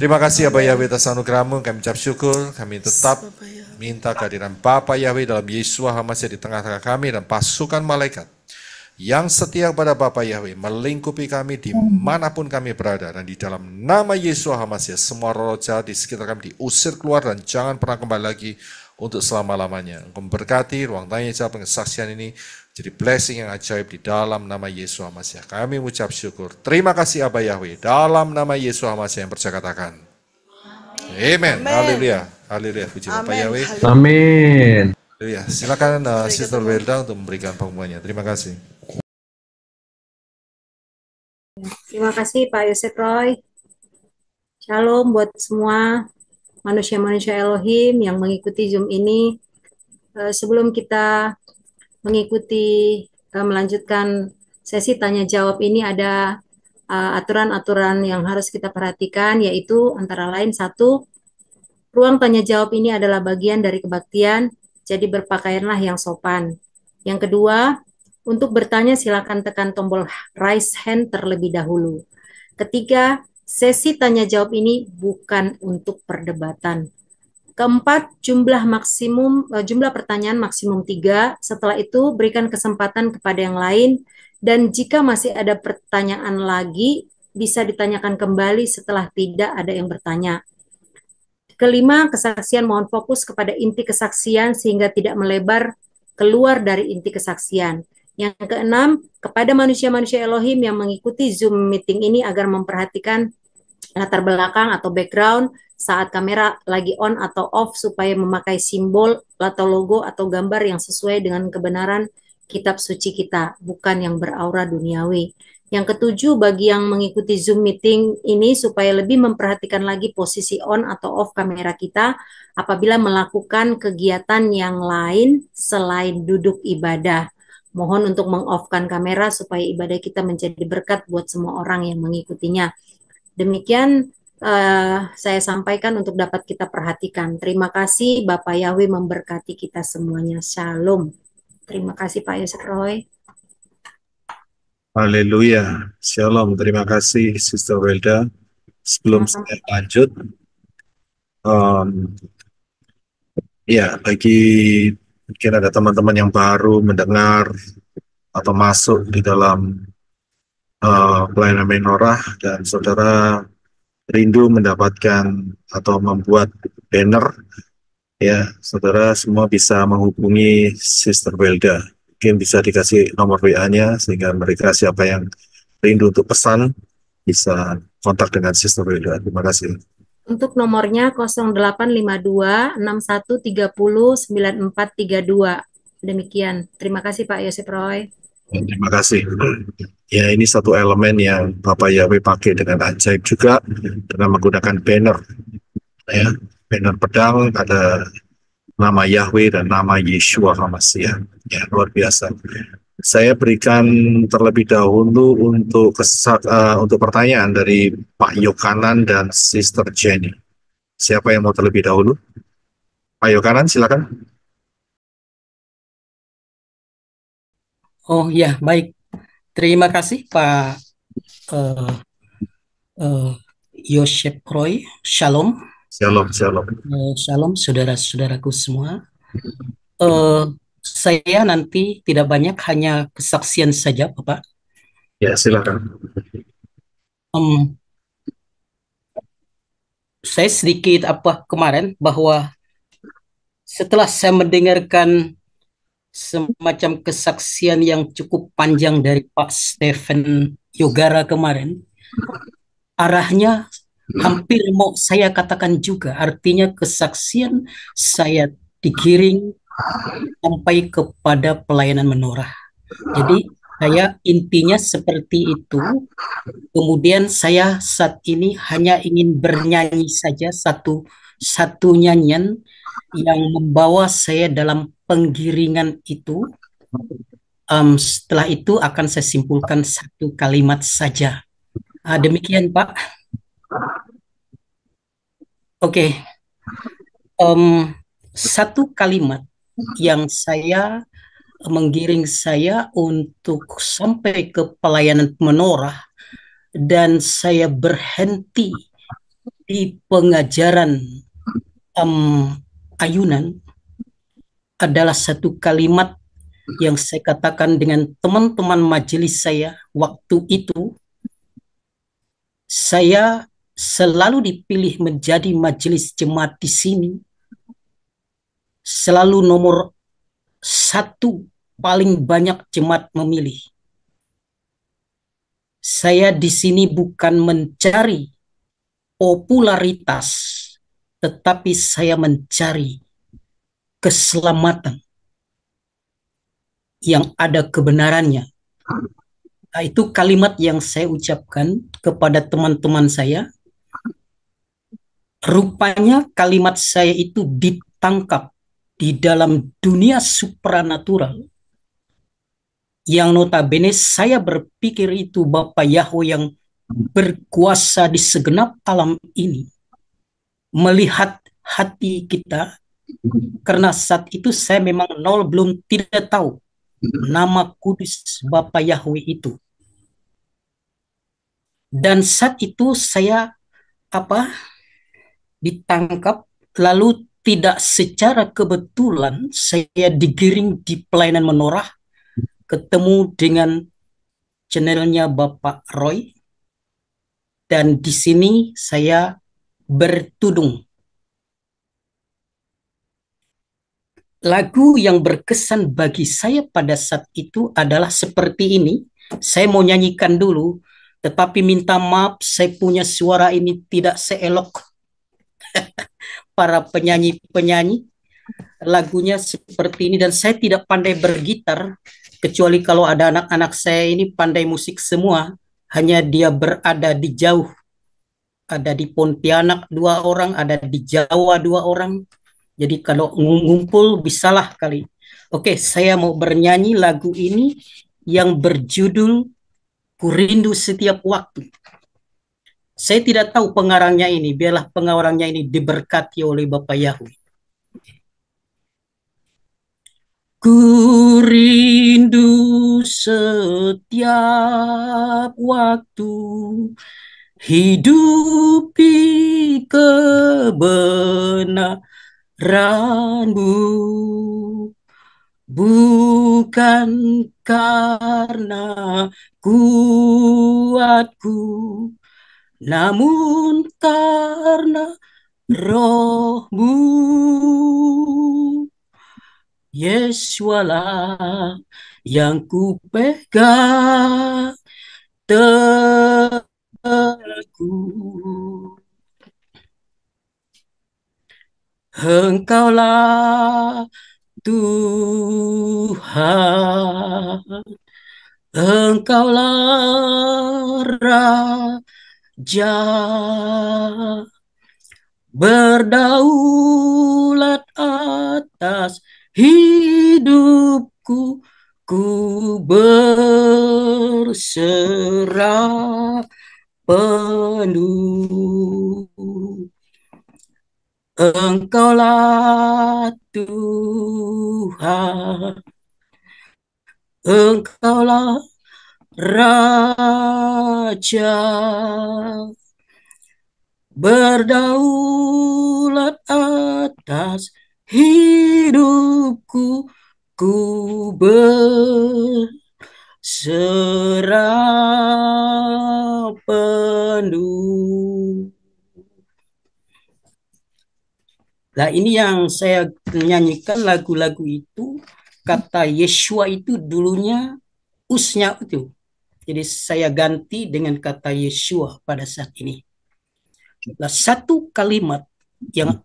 Terima kasih Aba Yahweh atas anugerah-Mu, kami ucap syukur, kami tetap minta kehadiran Bapa Yahweh dalam Yesua HaMashiach di tengah-tengah kami dan pasukan malaikat yang setia kepada Bapa Yahweh melingkupi kami dimanapun kami berada, dan di dalam nama Yesua HaMashiach semua roh jahat di sekitar kami diusir keluar dan jangan pernah kembali lagi untuk selama-lamanya. Engkau memberkati ruang tanya jawab kesaksian ini jadi blessing yang ajaib di dalam nama Yesus HaMashiach. Kami mengucap syukur. Terima kasih Aba Yahweh. Dalam nama Yesus HaMashiach yang percaya katakan. Amen. Haleluya. Haleluya. Puji Bapak Yahweh. Amin. Haleluya. Silakan Sister Welda untuk memberikan pengumumannya. Terima kasih. Terima kasih Pak Yosef Roy. Shalom buat semua manusia-manusia Elohim yang mengikuti Zoom ini. Sebelum kita mengikuti melanjutkan sesi tanya jawab ini, ada aturan-aturan yang harus kita perhatikan, yaitu antara lain satu, ruang tanya jawab ini adalah bagian dari kebaktian, jadi berpakaianlah yang sopan. Yang kedua, untuk bertanya silakan tekan tombol raise hand terlebih dahulu. Ketiga, sesi tanya jawab ini bukan untuk perdebatan. Keempat, jumlah pertanyaan maksimum 3. Setelah itu berikan kesempatan kepada yang lain, dan jika masih ada pertanyaan lagi bisa ditanyakan kembali setelah tidak ada yang bertanya. Kelima, kesaksian mohon fokus kepada inti kesaksian sehingga tidak melebar keluar dari inti kesaksian. Yang keenam, kepada manusia-manusia Elohim yang mengikuti Zoom meeting ini agar memperhatikan latar belakang atau background saat kamera lagi on atau off supaya memakai simbol atau logo atau gambar yang sesuai dengan kebenaran kitab suci kita, bukan yang beraura duniawi. Yang ketujuh, bagi yang mengikuti Zoom meeting ini supaya lebih memperhatikan lagi posisi on atau off kamera kita apabila melakukan kegiatan yang lain selain duduk ibadah. Mohon untuk meng-off-kan kamera supaya ibadah kita menjadi berkat buat semua orang yang mengikutinya. Demikian saya sampaikan untuk dapat kita perhatikan. Terima kasih, Bapak Yahweh memberkati kita semuanya. Shalom. Terima kasih Pak Yosef Roy. Haleluya. Shalom. Terima kasih Sister Welda. Sebelum saya lanjut, bagi mungkin ada teman-teman yang baru mendengar atau masuk di dalam pelayanan menorah dan saudara rindu mendapatkan atau membuat banner, ya saudara semua bisa menghubungi Sister Welda. Mungkin bisa dikasih nomor WA-nya sehingga mereka siapa yang rindu untuk pesan bisa kontak dengan Sister Welda. Terima kasih. Untuk nomornya 0852 6130 9432. Demikian. Terima kasih Pak Yosef Roy. Terima kasih. Ya, ini satu elemen yang Bapak Yahweh pakai dengan ajaib juga dengan menggunakan banner. Ya, banner pedang ada nama Yahweh dan nama Yeshua HaMashiach. Ya, luar biasa. Saya berikan terlebih dahulu untuk pertanyaan dari Pak Yokanan dan Sister Jenny. Siapa yang mau terlebih dahulu? Pak Yokanan, silakan. Oh ya, baik. Terima kasih Pak Yosef Roy. Shalom. Shalom, shalom. Shalom saudara-saudaraku semua. Saya nanti tidak banyak, hanya kesaksian saja, Bapak. Ya, silakan. Saya sedikit kemarin bahwa setelah saya mendengarkan semacam kesaksian yang cukup panjang dari Pak Stephen Yogara kemarin, arahnya hampir mau saya katakan juga, artinya kesaksian saya digiring sampai kepada pelayanan menorah. Jadi saya intinya seperti itu. Kemudian saya saat ini hanya ingin bernyanyi saja satu nyanyian yang membawa saya dalam penggiringan itu. Setelah itu akan saya simpulkan satu kalimat saja. Demikian Pak. Oke. Satu kalimat yang saya menggiring saya untuk sampai ke pelayanan menorah dan saya berhenti di pengajaran ayunan adalah satu kalimat yang saya katakan dengan teman-teman majelis saya waktu itu. Saya selalu dipilih menjadi majelis jemaat di sini, selalu nomor satu, paling banyak jemaat memilih. Saya di sini bukan mencari popularitas, tetapi saya mencari keselamatan yang ada kebenarannya. Nah, itu kalimat yang saya ucapkan kepada teman-teman saya. Rupanya kalimat saya itu ditangkap di dalam dunia supranatural, yang notabene saya berpikir itu Bapa Yahweh yang berkuasa di segenap alam ini melihat hati kita, karena saat itu saya memang belum tidak tahu nama kudus Bapa Yahweh itu. Dan saat itu saya ditangkap, lalu tidak secara kebetulan saya digiring di pelayanan menorah, ketemu dengan channelnya Bapak Roy, dan di sini saya bertudung. Lagu yang berkesan bagi saya pada saat itu adalah seperti ini. Saya mau nyanyikan dulu, tetapi minta maaf saya punya suara ini tidak seelok para penyanyi-penyanyi. Lagunya seperti ini dan saya tidak pandai bergitar, kecuali kalau ada anak-anak saya ini pandai musik semua, hanya dia berada di jauh. Ada di Pontianak 2 orang, ada di Jawa 2 orang. Jadi kalau ngumpul bisalah kali. Oke, saya mau bernyanyi lagu ini yang berjudul Ku Rindu Setiap Waktu. Saya tidak tahu pengarangnya ini, biarlah pengarangnya ini diberkati oleh Bapak Yahweh. Ku rindu setiap waktu hidupi kebenaran-Mu, bukan karena kuatku, namun karena Roh-Mu. Yesualah yang ku pegang teguh. Engkaulah Tuhan, Engkaulah Raja, berdaulat atas hidupku, ku berserah penuh. Engkaulah Tuhan, Engkaulah Raja, berdaulat atas hidupku, ku berserah penuh. Nah, ini yang saya nyanyikan lagu-lagu itu, kata Yeshua itu dulunya usnya itu. Jadi saya ganti dengan kata Yeshua pada saat ini. Nah, satu kalimat yang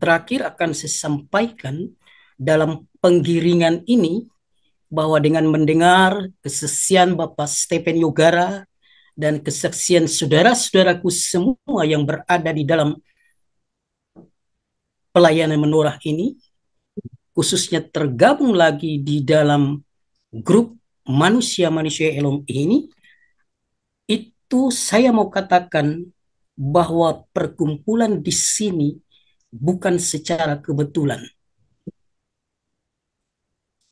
terakhir akan saya sampaikan dalam penggiringan ini, bahwa dengan mendengar kesaksian Bapak Stephen Yogara dan kesaksian saudara-saudaraku semua yang berada di dalam pelayanan menorah ini, khususnya tergabung lagi di dalam grup manusia-manusia Elom ini, itu saya mau katakan bahwa perkumpulan di sini bukan secara kebetulan.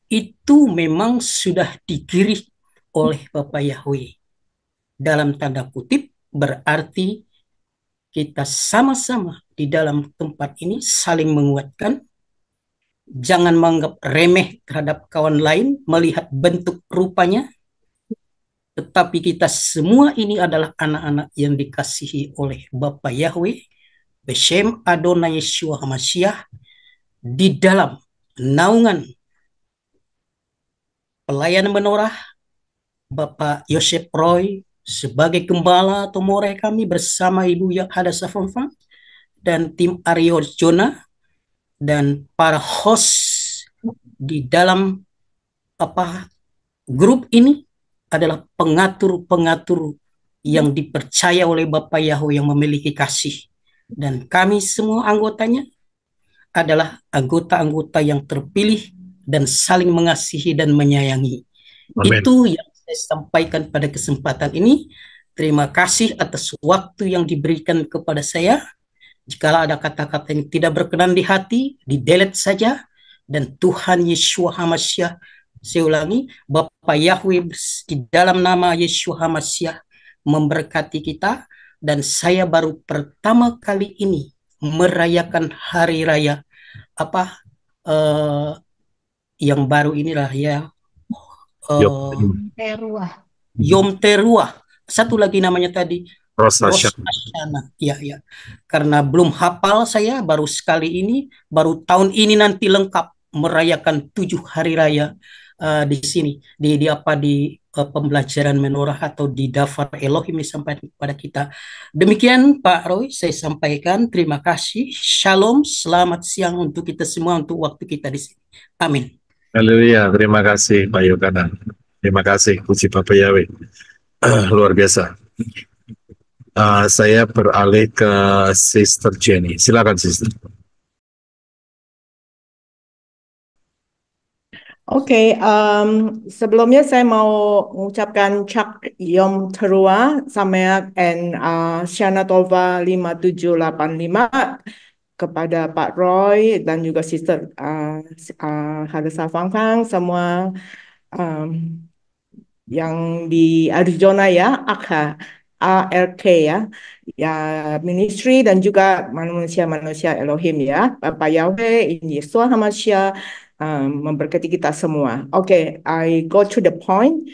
Itu memang sudah digiring oleh Bapak Yahweh. Dalam tanda kutip berarti kita sama-sama di dalam tempat ini saling menguatkan. Jangan menganggap remeh terhadap kawan lain melihat bentuk rupanya, tetapi kita semua ini adalah anak-anak yang dikasihi oleh Bapa Yahweh, Beshem Adonai Yeshua HaMashiach, di dalam naungan pelayan menorah Bapak Yosef Roy sebagai gembala atau more kami bersama Ibu Hadasa Fonfang dan tim Aryo Jona dan para host di dalam grup ini adalah pengatur-pengatur yang dipercaya oleh Bapak Yahweh yang memiliki kasih, dan kami semua anggotanya adalah anggota-anggota yang terpilih dan saling mengasihi dan menyayangi. Amen. Itu yang saya sampaikan pada kesempatan ini. Terima kasih atas waktu yang diberikan kepada saya. Jika ada kata-kata yang tidak berkenan di hati, di-delete saja. Dan Tuhan Yeshua HaMashiach, saya ulangi, Bapak Yahweh di dalam nama Yeshua HaMashiach memberkati kita. Dan saya baru pertama kali ini merayakan hari raya yang baru inilah ya, Yom Teruah. Satu lagi namanya tadi Rosh Rosh Hashanah. Hashanah. Ya. Karena belum hafal saya, baru sekali ini, baru tahun ini nanti lengkap merayakan 7 hari raya di sini di pembelajaran menorah atau di Dafar Elohim disampaikan kepada kita. Demikian Pak Roy, saya sampaikan. Terima kasih. Shalom, selamat siang untuk kita semua, untuk waktu kita di sini. Amin. Haleluya, terima kasih Pak Yohanan. Terima kasih, puji Bapak Yahweh. Luar biasa. Saya beralih ke Sister Jenny. Silakan Sister. Oke, sebelumnya saya mau mengucapkan Chak Yom Teruah Sameak and Shana Tova 5785 kepada Pak Roy dan juga Sister Hadasa Fangfang, semua yang di Arizona ya, ARK ya, ministry dan juga manusia-manusia Elohim ya, Bapak Yahweh, Yeshua HaMashiach, memberkati kita semua. Oke, I go to the point.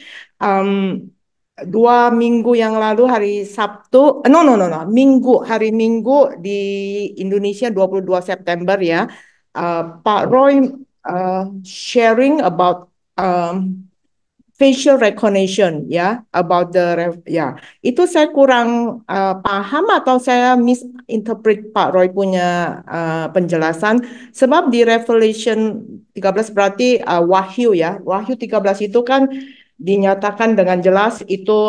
2 minggu yang lalu hari Sabtu, hari Minggu di Indonesia 22 September ya, Pak Roy sharing about facial recognition ya, about itu saya kurang paham atau saya misinterpret Pak Roy punya penjelasan, sebab di Revelation 13 berarti Wahyu ya, Wahyu 13 itu kan dinyatakan dengan jelas itu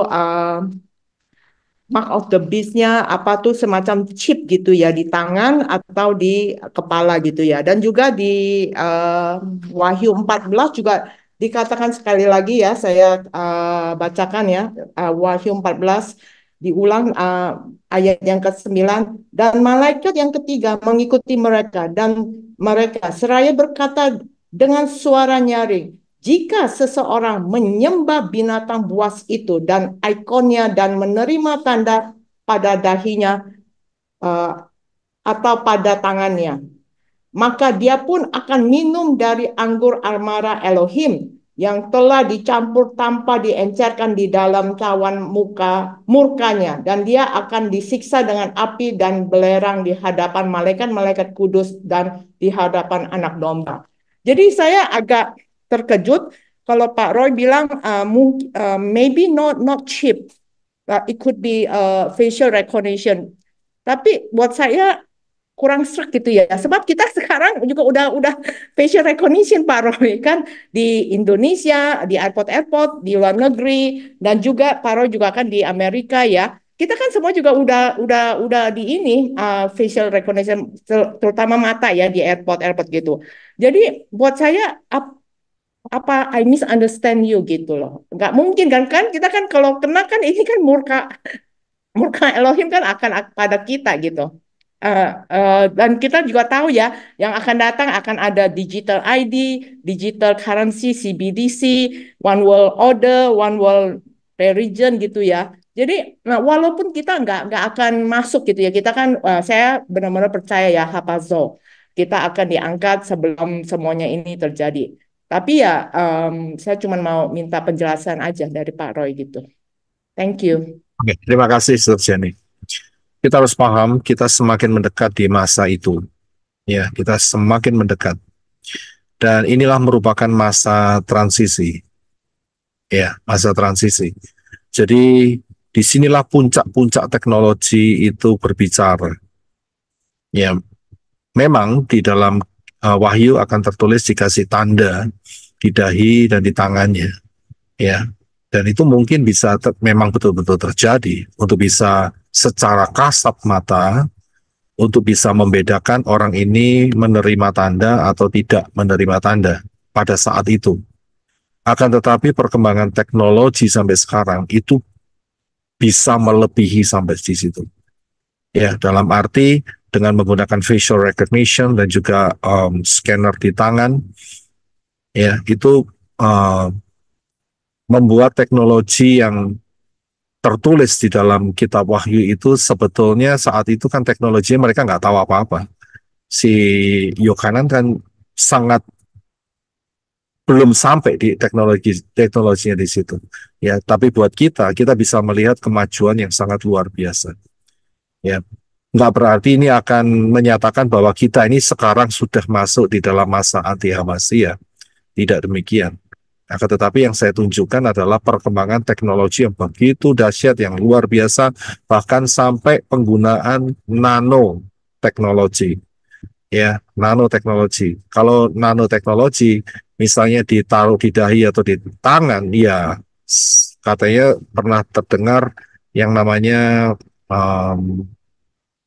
mark of the beast-nya apa tuh semacam chip gitu ya di tangan atau di kepala gitu ya, dan juga di Wahyu 14 juga dikatakan sekali lagi ya, saya bacakan ya, Wahyu 14 diulang ayat yang ke-9, dan malaikat yang ketiga mengikuti mereka, dan mereka seraya berkata dengan suara nyaring, jika seseorang menyembah binatang buas itu dan ikonnya dan menerima tanda pada dahinya atau pada tangannya, maka dia pun akan minum dari anggur amarah Elohim yang telah dicampur tanpa diencerkan di dalam cawan murkanya, dan dia akan disiksa dengan api dan belerang di hadapan malaikat-malaikat kudus dan di hadapan anak domba. Jadi saya agak terkejut kalau Pak Roy bilang maybe not cheap, it could be facial recognition. Tapi buat saya kurang serak gitu ya, sebab kita sekarang juga udah facial recognition Pak Roy kan, di Indonesia, di airport, di luar negeri, dan juga Pak Roy juga kan di Amerika ya. Kita kan semua juga udah di ini facial recognition, terutama mata ya di airport gitu. Jadi buat saya apa I misunderstand you gitu loh. Nggak mungkin kan kita kan kalau kena kan ini kan murka Elohim kan akan pada kita gitu. Dan kita juga tahu ya, yang akan datang akan ada digital ID, digital currency, CBDC, one world order, one world religion gitu ya. Jadi, nah, walaupun kita nggak akan masuk gitu ya, kita kan, saya benar-benar percaya ya hapazo, kita akan diangkat sebelum semuanya ini terjadi. Tapi ya, saya cuma mau minta penjelasan aja dari Pak Roy gitu. Thank you. Oke, terima kasih, Sister Jenny. Kita harus paham, kita semakin mendekat di masa itu. Ya, kita semakin mendekat. Dan inilah merupakan masa transisi. Ya, masa transisi. Jadi, disinilah puncak-puncak teknologi itu berbicara. Ya, memang di dalam wahyu akan tertulis dikasih tanda di dahi dan di tangannya. Ya, dan itu mungkin bisa memang betul-betul terjadi untuk bisa secara kasat mata untuk bisa membedakan orang ini menerima tanda atau tidak menerima tanda pada saat itu. Akan tetapi perkembangan teknologi sampai sekarang itu bisa melebihi sampai di situ. Ya, dalam arti dengan menggunakan facial recognition dan juga scanner di tangan, ya itu membuat teknologi yang tertulis di dalam kitab Wahyu itu sebetulnya saat itu kan teknologinya mereka nggak tahu apa-apa. Si Yohanan kan sangat belum sampai di teknologinya di situ. Ya, tapi buat kita bisa melihat kemajuan yang sangat luar biasa. Ya, nggak berarti ini akan menyatakan bahwa kita ini sekarang sudah masuk di dalam masa anti-Hamasia. Tidak demikian. Akan tetapi yang saya tunjukkan adalah perkembangan teknologi yang begitu dahsyat, yang luar biasa, bahkan sampai penggunaan nanoteknologi. Ya, nanoteknologi. Kalau nanoteknologi, misalnya ditaruh di dahi atau di tangan, ya katanya pernah terdengar yang namanya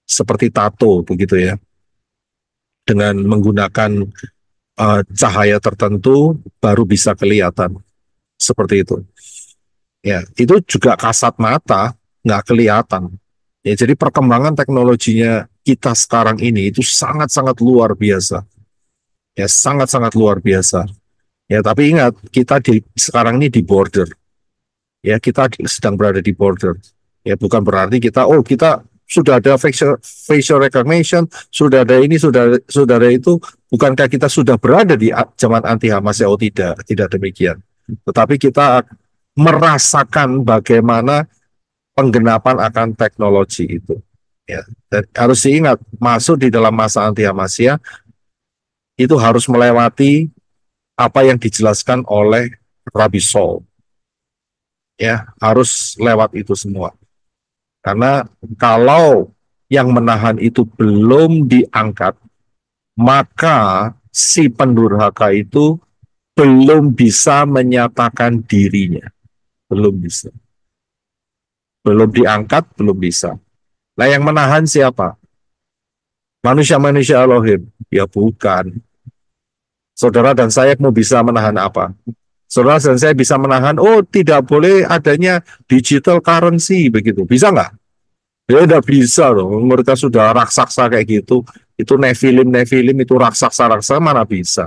seperti tato, begitu ya. Dengan menggunakan cahaya tertentu baru bisa kelihatan seperti itu. Ya, itu juga kasat mata, nggak kelihatan. Ya, jadi perkembangan teknologinya kita sekarang ini itu sangat-sangat luar biasa. Ya, sangat-sangat luar biasa. Ya, tapi ingat kita sekarang ini di border. Ya, kita sedang berada di border. Ya, bukan berarti kita sudah ada facial recognition, sudah ada ini, sudah ada itu. Bukankah kita sudah berada di zaman anti-Hamas? Oh, tidak demikian. Tetapi kita merasakan bagaimana penggenapan akan teknologi itu. Ya, dan harus diingat, masuk di dalam masa anti-Hamasya itu harus melewati apa yang dijelaskan oleh Rabbi Saul. Ya, harus lewat itu semua. Karena kalau yang menahan itu belum diangkat, maka si pendurhaka itu belum bisa menyatakan dirinya. Belum bisa. Belum diangkat, belum bisa. Nah, yang menahan siapa? Manusia-manusia Elohim? Ya bukan. Saudara dan saya mau bisa menahan apa? Saudara dan saya bisa menahan, tidak boleh adanya digital currency, begitu. Bisa nggak? Ya tidak bisa loh, mereka sudah raksasa kayak gitu. Itu Nephilim, itu raksasa mana bisa.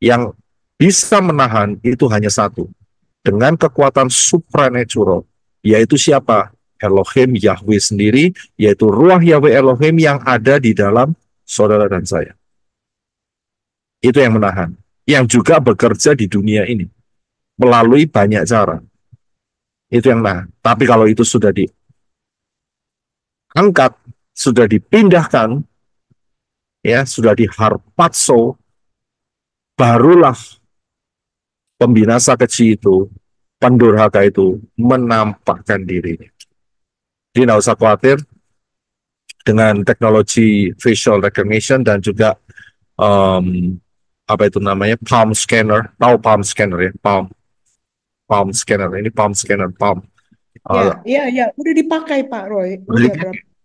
Yang bisa menahan itu hanya satu. Dengan kekuatan supranatural, yaitu siapa? Elohim Yahweh sendiri, yaitu Ruach Yahweh Elohim yang ada di dalam saudara dan saya. Itu yang menahan. Yang juga bekerja di dunia ini. Melalui banyak cara. Itu yang menahan. Tapi kalau itu sudah diangkat, sudah dipindahkan, ya sudah diharpazo, barulah pembinasa kecil itu, pendurhaka itu menampakkan dirinya. Jadi nggak usah khawatir dengan teknologi facial recognition dan juga apa itu namanya palm scanner, tahu palm scanner ya, palm scanner, ini palm scanner, palm. Ya, udah dipakai Pak Roy.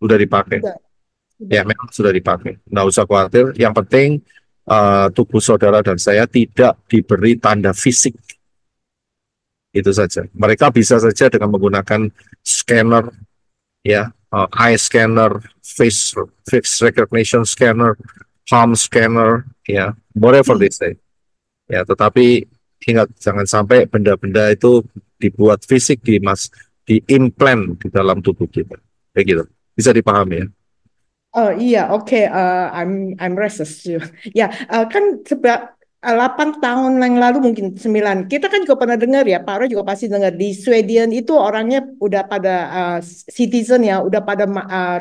Udah dipakai. Udah. Ya, memang sudah dipakai. Nggak usah khawatir. Yang penting tubuh saudara dan saya tidak diberi tanda fisik. Itu saja. Mereka bisa saja dengan menggunakan scanner, ya, eye scanner, face recognition scanner, palm scanner, ya, whatever they say. Ya, tetapi ingat jangan sampai benda-benda itu dibuat fisik di diimplant di dalam tubuh kita. Kayak gitu. Bisa dipahami ya? Oh iya, oke. I'm restless. Ya, kan 8 tahun yang lalu mungkin 9. Kita kan juga pernah dengar ya, Pak Roy juga pasti dengar di Sweden itu orangnya udah pada citizen ya, udah pada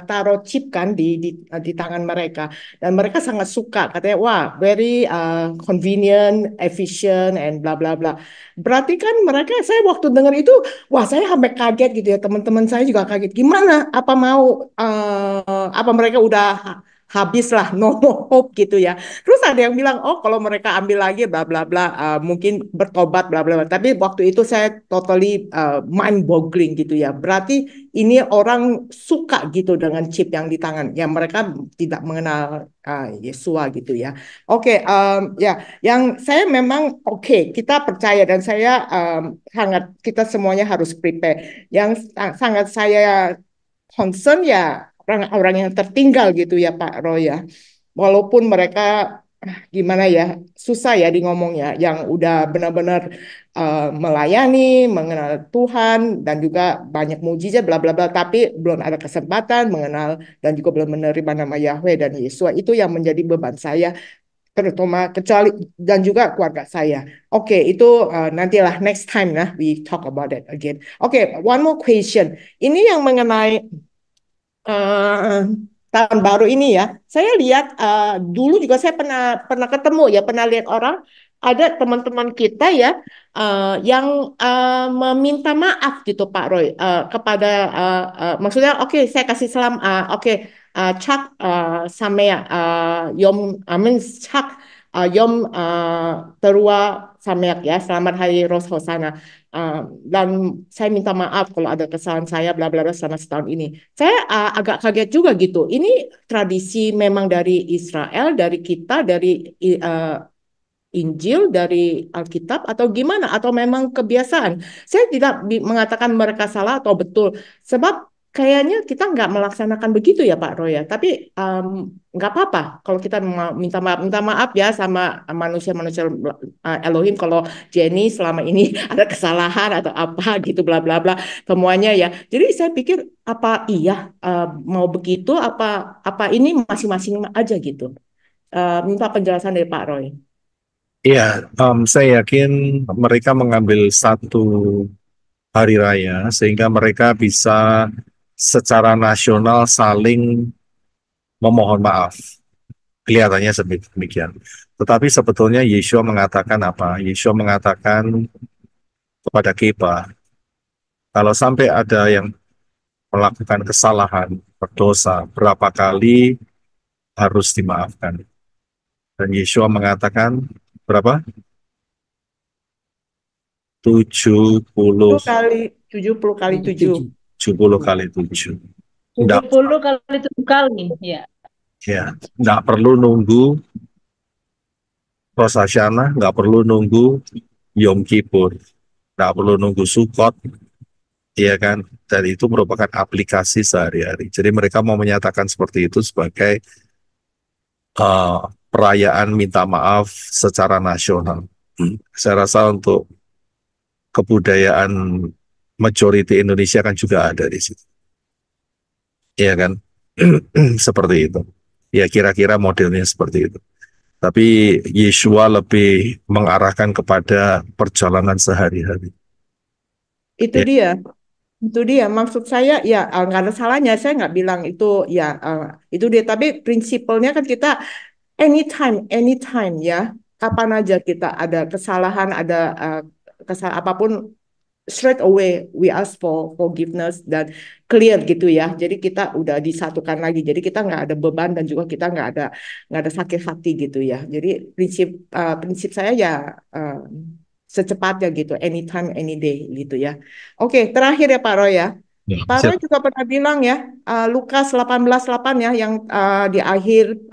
taruh chip kan di tangan mereka, dan mereka sangat suka katanya, wah, very convenient, efficient, and bla bla bla. Berarti kan mereka, saya waktu dengar itu, wah, saya sampai kaget gitu ya, teman-teman saya juga kaget. Gimana? Apa mereka udah habis lah, no more hope gitu ya. Terus ada yang bilang, oh kalau mereka ambil lagi bla bla bla, mungkin bertobat bla bla bla. Tapi waktu itu saya totally mind boggling gitu ya. Berarti ini orang suka gitu dengan chip yang di tangan. Ya mereka tidak mengenal Yesua gitu ya. Oke, ya, yang saya memang oke, kita percaya dan saya sangat, kita semuanya harus prepare. Yang sangat saya concern ya orang-orang yang tertinggal gitu ya Pak Roy ya. Walaupun mereka gimana ya, susah ya di ngomongnya, yang udah benar-benar melayani, mengenal Tuhan dan juga banyak mujizat bla bla bla, tapi belum ada kesempatan mengenal dan juga belum menerima nama Yahweh dan Yesus. Itu yang menjadi beban saya, terutama kecuali dan juga keluarga saya. Oke, itu nantilah next time nah we talk about it again. Oke, one more question. Ini yang mengenai eh, tahun baru ini ya. Saya lihat dulu juga saya pernah pernah ketemu ya, pernah lihat orang, ada teman-teman kita ya yang meminta maaf gitu Pak Roy, kepada maksudnya oke, saya kasih salam, oke, Chak Samea Yom Amin Chak Yom Terua Sameak ya, selamat hari Rosh Hashanah. Dan saya minta maaf kalau ada kesalahan saya bla bla bla selama setahun ini. Saya agak kaget juga gitu. Ini tradisi memang dari Israel, dari kita, dari Injil, dari Alkitab, atau gimana? Atau memang kebiasaan? Saya tidak mengatakan mereka salah atau betul, sebab kayaknya kita nggak melaksanakan begitu ya Pak Roy ya. Tapi nggak apa-apa kalau kita minta maaf ya sama manusia-manusia Elohim kalau Jenny selama ini ada kesalahan atau apa gitu bla bla bla semuanya ya. Jadi saya pikir apa iya mau begitu, apa ini masing-masing aja gitu. Minta penjelasan dari Pak Roy. Iya, saya yakin mereka mengambil satu hari raya sehingga mereka bisa secara nasional saling memohon maaf. Kelihatannya demikian. Tetapi sebetulnya Yeshua mengatakan apa? Yeshua mengatakan kepada kita, kalau sampai ada yang melakukan kesalahan, berdosa, berapa kali harus dimaafkan. Dan Yeshua mengatakan berapa? 70 70 kali 7. 70 kali 7. 70 kali 7 kali, ya. Ya, nggak perlu nunggu Rosh Hashanah, nggak perlu nunggu Yom Kippur, nggak perlu nunggu Sukkot, ya kan? Dan itu merupakan aplikasi sehari-hari. Jadi mereka mau menyatakan seperti itu sebagai perayaan minta maaf secara nasional. Saya rasa untuk kebudayaan majority Indonesia kan juga ada di situ. Iya kan? Seperti itu. Ya kira-kira modelnya seperti itu. Tapi Yeshua lebih mengarahkan kepada perjalanan sehari-hari. Itu Ya. dia. Itu dia, maksud saya ya nggak ada salahnya, saya nggak bilang itu ya itu dia. Tapi prinsipalnya kan kita anytime ya, kapan aja kita ada kesalahan, ada apapun, straight away we ask for forgiveness dan clear gitu ya. Jadi kita udah disatukan lagi. Jadi kita nggak ada beban dan juga kita nggak ada sakit hati gitu ya. Jadi prinsip saya ya secepatnya gitu, anytime, any day gitu ya. Oke, terakhir ya Pak Roy ya. Ya, Pak Roy siap. juga pernah bilang ya, Lukas 18:8 ya, yang di akhir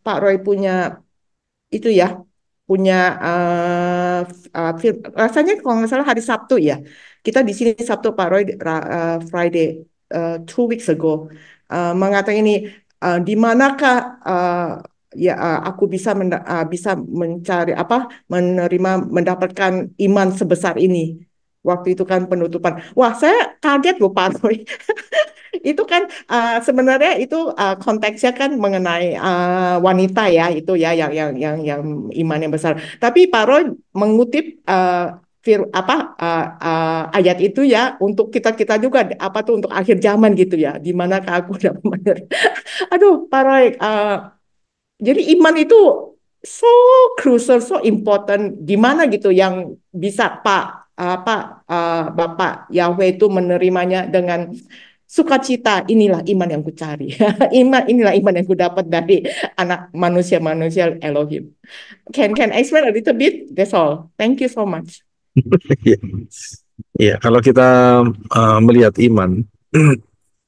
Pak Roy punya itu ya, punya rasanya kalau nggak salah hari Sabtu ya. Kita di sini Sabtu Pak Roy, Friday, 2 weeks ago, mengatakan ini, di manakah ya aku bisa mencari apa, mendapatkan iman sebesar ini. waktu itu kan penutupan. Wah, saya kaget loh Pak Roy. Itu kan sebenarnya itu konteksnya kan mengenai wanita ya, itu ya yang iman yang besar. Tapi Pak Roy mengutip ayat itu ya untuk kita juga apa tuh untuk akhir zaman gitu ya, di mana aku udah benar. Aduh, Pak Roy, jadi iman itu so crucial, so important. Di mana gitu yang bisa Bapak Yahweh itu menerimanya dengan sukacita. Inilah iman yang kucari. Inilah iman yang kudapat dari anak manusia Elohim. Can explain a little bit? That's all. Thank you so much. Ya, ya, kalau kita melihat iman,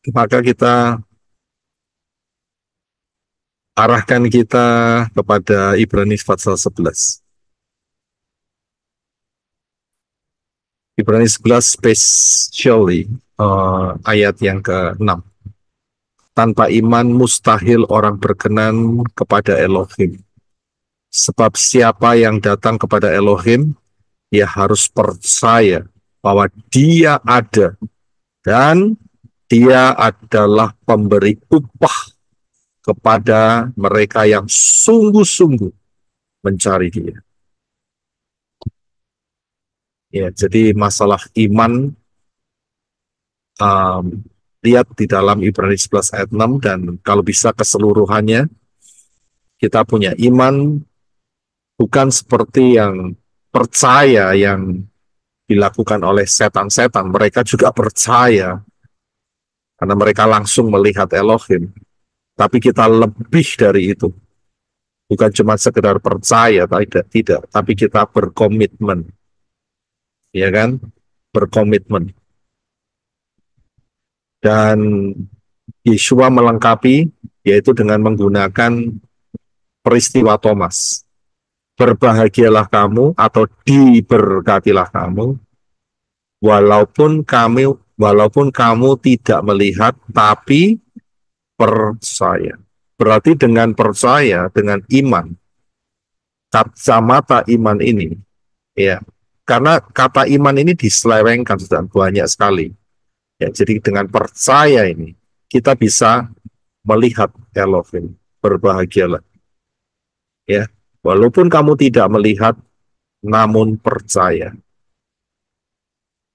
maka kita arahkan kita kepada Ibrani pasal 11. Ibrani 11 especially ayat yang ke-6. Tanpa iman mustahil orang berkenan kepada Elohim. Sebab siapa yang datang kepada Elohim, ia harus percaya bahwa Dia ada dan Dia adalah pemberi upah kepada mereka yang sungguh-sungguh mencari Dia. Ya, jadi masalah iman lihat di dalam Ibrani 11 ayat 6, dan kalau bisa keseluruhannya kita punya iman bukan seperti yang percaya yang dilakukan oleh setan-setan. Mereka juga percaya karena mereka langsung melihat Elohim. Tapi kita lebih dari itu. Bukan cuma sekedar percaya, tidak, tapi kita berkomitmen. Ya kan? Berkomitmen. Dan Yeshua melengkapi, yaitu dengan menggunakan peristiwa Thomas. Berbahagialah kamu atau diberkatilah kamu, walaupun kamu tidak melihat, tapi percaya. Berarti dengan percaya, dengan iman, kacamata iman ini, ya, karena kata iman ini diselewengkan sudah banyak sekali. Ya, jadi dengan percaya ini kita bisa melihat Elohim. Berbahagialah. Ya, walaupun kamu tidak melihat, namun percaya.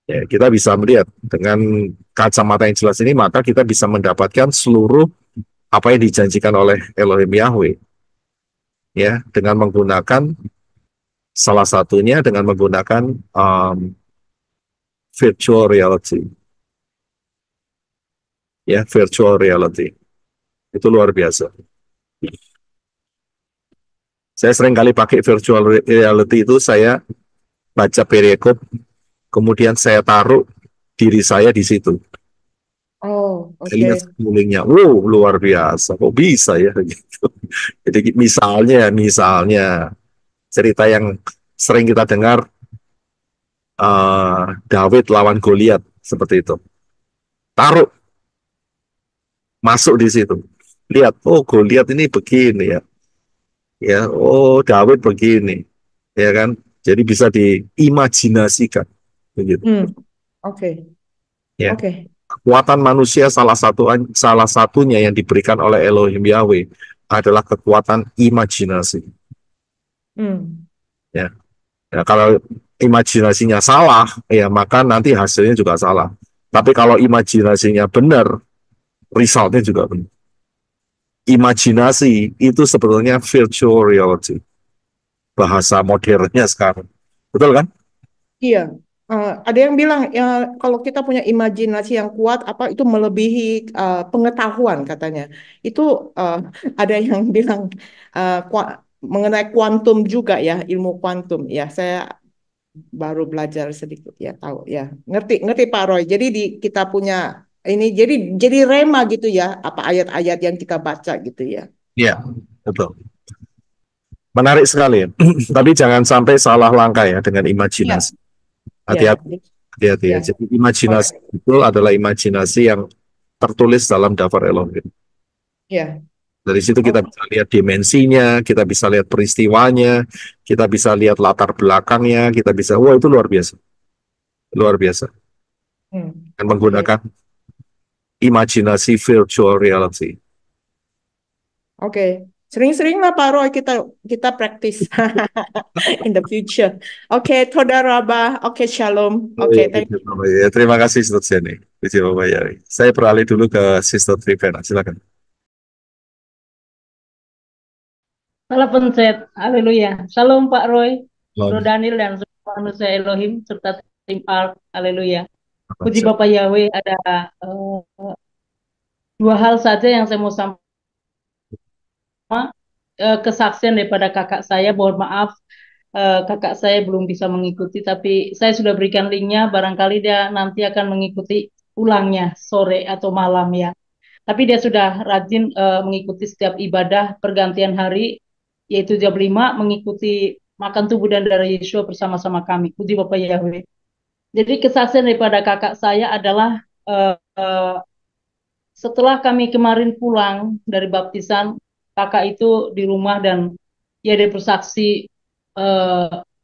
Ya, kita bisa melihat dengan kacamata yang jelas ini, maka kita bisa mendapatkan seluruh apa yang dijanjikan oleh Elohim Yahweh. Ya, dengan menggunakan salah satunya dengan menggunakan virtual reality. Ya, virtual reality. Itu luar biasa. Saya sering kali pakai virtual reality itu, saya baca perikop, kemudian saya taruh diri saya di situ. Oh, oke. Lihat sekelilingnya, wow, luar biasa, kok bisa ya gitu. Jadi misalnya cerita yang sering kita dengar, David lawan Goliat seperti itu. Taruh, masuk di situ. Lihat, oh Goliat ini begini ya. Ya, oh David begini, ya kan? Jadi bisa diimajinasikan, begitu. Oke. Ya. Oke. Kekuatan manusia salah satunya yang diberikan oleh Elohim Yahweh adalah kekuatan imajinasi. Ya. Ya, kalau imajinasinya salah, ya maka nanti hasilnya juga salah. Tapi kalau imajinasinya benar, resultnya juga benar. Imajinasi itu sebetulnya virtual reality, bahasa modernnya sekarang, betul kan? Iya. Ada yang bilang ya kalau kita punya imajinasi yang kuat, apa itu melebihi pengetahuan katanya. Itu ada yang bilang mengenai kuantum juga ya, ilmu kuantum. Ya, saya baru belajar sedikit ya, tahu ya, ngerti Pak Roy. Jadi kita punya ini jadi rema gitu ya, apa ayat-ayat yang kita baca gitu ya. Iya, betul. Menarik sekali. Tapi jangan sampai salah langkah ya dengan imajinasi. Hati-hati ya. Jadi imajinasi itu adalah imajinasi yang tertulis dalam daftar Elohim. Ya. Dari situ kita bisa lihat dimensinya, kita bisa lihat peristiwanya, kita bisa lihat latar belakangnya, kita bisa, wah itu luar biasa. luar biasa. Dan menggunakan imajinasi virtual reality. Oke. Sering-sering lah Pak Roy kita praktis in the future. Oke, Toda Rabah. Oke, Shalom. Oke, thank you. Ya, terima kasih Sister Jenny. Puji Bapak Yahweh. Saya beralih dulu ke Sister Trivena. Silakan. Salah pencet. Haleluya. Shalom Pak Roy, Bro Shalom. Daniel dan semua manusia Elohim serta tim Ark. Haleluya. Puji Shalom. Bapak Yahweh, ada dua hal saja yang saya mau sampaikan. Kesaksian daripada kakak saya, mohon maaf kakak saya belum bisa mengikuti, tapi saya sudah berikan linknya, barangkali dia nanti akan mengikuti ulangnya sore atau malam ya. Tapi dia sudah rajin mengikuti setiap ibadah pergantian hari, yaitu jam 5 mengikuti makan tubuh dan darah Yesua bersama-sama kami. Puji Bapak Yahweh. Jadi kesaksian daripada kakak saya adalah setelah kami kemarin pulang dari baptisan, kakak itu di rumah dan ya dia bersaksi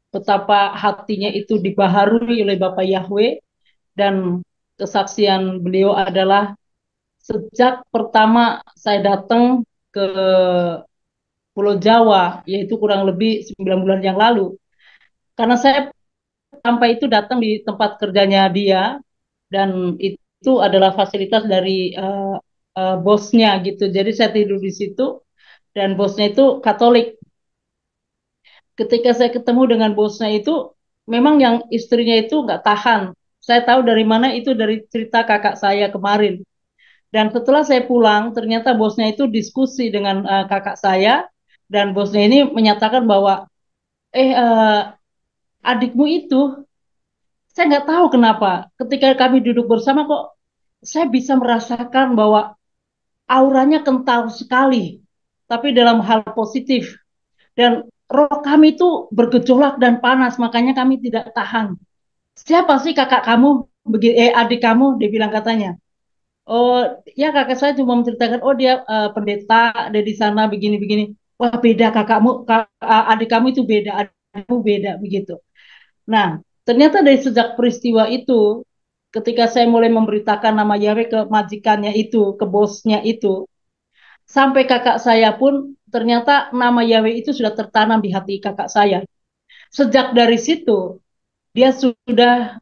betapa hatinya itu dibaharui oleh Bapak Yahweh, dan kesaksian beliau adalah sejak pertama saya datang ke Pulau Jawa, yaitu kurang lebih 9 bulan yang lalu, karena saya sampai itu datang di tempat kerjanya dia, dan itu adalah fasilitas dari bosnya gitu. Jadi saya tidur di situ dan bosnya itu Katolik. Ketika saya ketemu dengan bosnya itu, memang yang istrinya itu nggak tahan. Saya tahu dari mana itu, dari cerita kakak saya kemarin. Dan setelah saya pulang, ternyata bosnya itu diskusi dengan kakak saya, dan bosnya ini menyatakan bahwa adikmu itu, saya nggak tahu kenapa, ketika kami duduk bersama kok saya bisa merasakan bahwa auranya kental sekali, tapi dalam hal positif. Dan roh kami itu bergejolak dan panas, makanya kami tidak tahan. Siapa sih kakak kamu, adik kamu, dia bilang katanya. Oh ya, kakak saya cuma menceritakan, oh dia pendeta, ada di sana begini-begini. Wah beda kakakmu, adik kamu itu beda, adikmu beda begitu. Nah, ternyata dari sejak peristiwa itu, ketika saya mulai memberitakan nama Yahweh ke majikannya itu, ke bosnya itu, sampai kakak saya pun ternyata nama Yahweh itu sudah tertanam di hati kakak saya. Sejak dari situ, dia sudah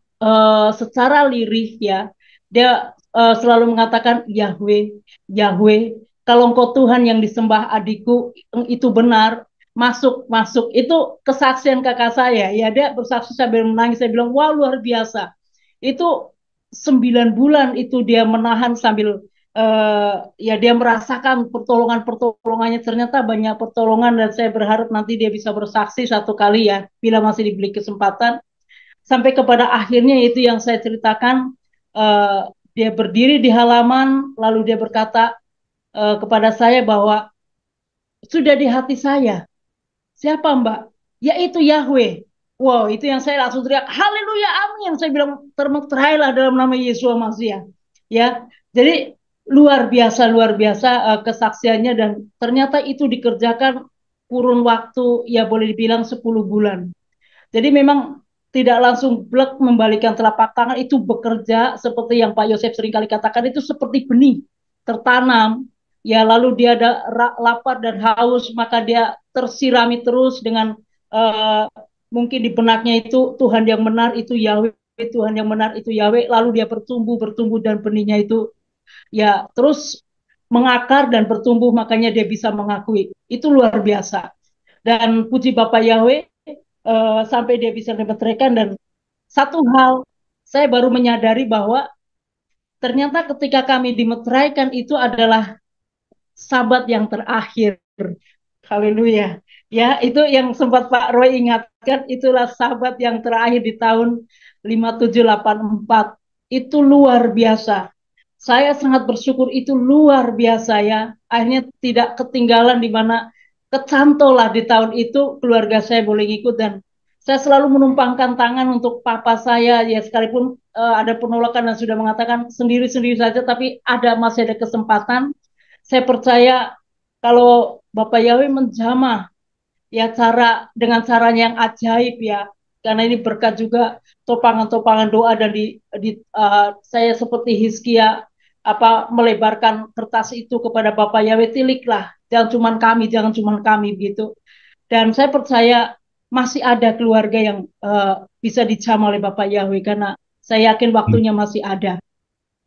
secara lirih ya, dia selalu mengatakan Yahweh, Yahweh. Kalau engkau Tuhan yang disembah adikku itu benar, masuk, masuk. Itu kesaksian kakak saya. Ya dia bersaksi sambil menangis. Saya bilang, wah luar biasa. Itu 9 bulan itu dia menahan sambil ya dia merasakan pertolongannya. Ternyata banyak pertolongan, dan saya berharap nanti dia bisa bersaksi satu kali ya, bila masih diberi kesempatan. Sampai kepada akhirnya itu yang saya ceritakan, dia berdiri di halaman, lalu dia berkata kepada saya bahwa sudah di hati saya. Siapa Mbak? Yaitu Yahweh. Wow, itu yang saya langsung teriak, haleluya, amin. Saya bilang, termutterailah dalam nama Yesus Masiah. Ya, jadi luar biasa kesaksiannya, dan ternyata itu dikerjakan kurun waktu, ya boleh dibilang 10 bulan. Jadi memang tidak langsung blek membalikan telapak tangan, itu bekerja seperti yang Pak Yosef seringkali katakan, itu seperti benih tertanam. Ya lalu dia ada lapar dan haus, maka dia tersirami terus dengan mungkin di benaknya itu Tuhan yang benar itu Yahweh, Tuhan yang benar itu Yahweh, lalu dia bertumbuh dan benihnya itu ya terus mengakar dan bertumbuh, makanya dia bisa mengakui. Itu luar biasa. Dan puji Bapak Yahweh, sampai dia bisa memeteraikan. Dan satu hal, saya baru menyadari bahwa ternyata ketika kami dimeteraikan itu adalah sabat yang terakhir. Haleluya. Ya, itu yang sempat Pak Roy ingatkan, itulah sabat yang terakhir di tahun 5784. Itu luar biasa. Saya sangat bersyukur, itu luar biasa ya. Akhirnya tidak ketinggalan, di mana kecantolah di tahun itu keluarga saya boleh ikut, dan saya selalu menumpangkan tangan untuk papa saya ya, sekalipun ada penolakan dan sudah mengatakan sendiri-sendiri saja, tapi masih ada kesempatan. Saya percaya kalau Bapak Yahweh menjamah ya dengan caranya yang ajaib ya, karena ini berkat juga topangan-topangan doa dan saya seperti Hizkia melebarkan kertas itu kepada Bapak Yahweh, tiliklah, jangan cuman kami gitu. Dan saya percaya masih ada keluarga yang bisa dijamah oleh Bapak Yahweh, karena saya yakin waktunya masih ada.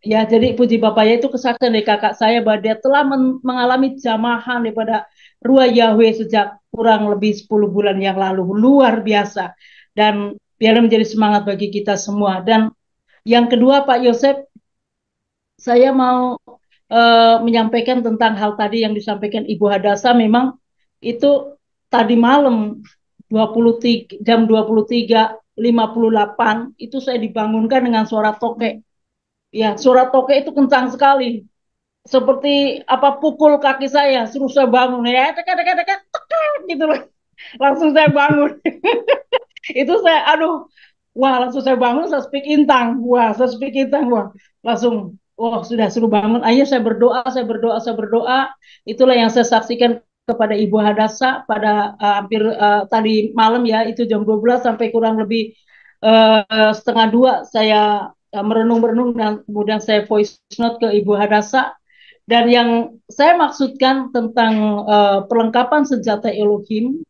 Ya, jadi puji Bapak ya, itu kesaksian dari kakak saya bahwa dia telah mengalami jamahan daripada Ruah Yahweh sejak kurang lebih 10 bulan yang lalu. Luar biasa. Dan biarlah menjadi semangat bagi kita semua. Dan yang kedua Pak Yosef, saya mau menyampaikan tentang hal tadi yang disampaikan Ibu Hadasa. Memang itu tadi malam jam 23.58 itu saya dibangunkan dengan suara tokek. Ya, suara tokek itu kencang sekali. Seperti pukul kaki saya, suruh saya bangun. Ya, dekat, gitu loh. Langsung saya bangun. Itu saya, langsung saya bangun, saya speak intang. Langsung, sudah suruh bangun. Ayo saya berdoa. Itulah yang saya saksikan kepada Ibu Hadasa pada hampir tadi malam ya, itu jam 12 sampai kurang lebih setengah 2 saya merenung dan kemudian saya voice note ke Ibu Hadasa. Dan yang saya maksudkan tentang perlengkapan senjata Elohim,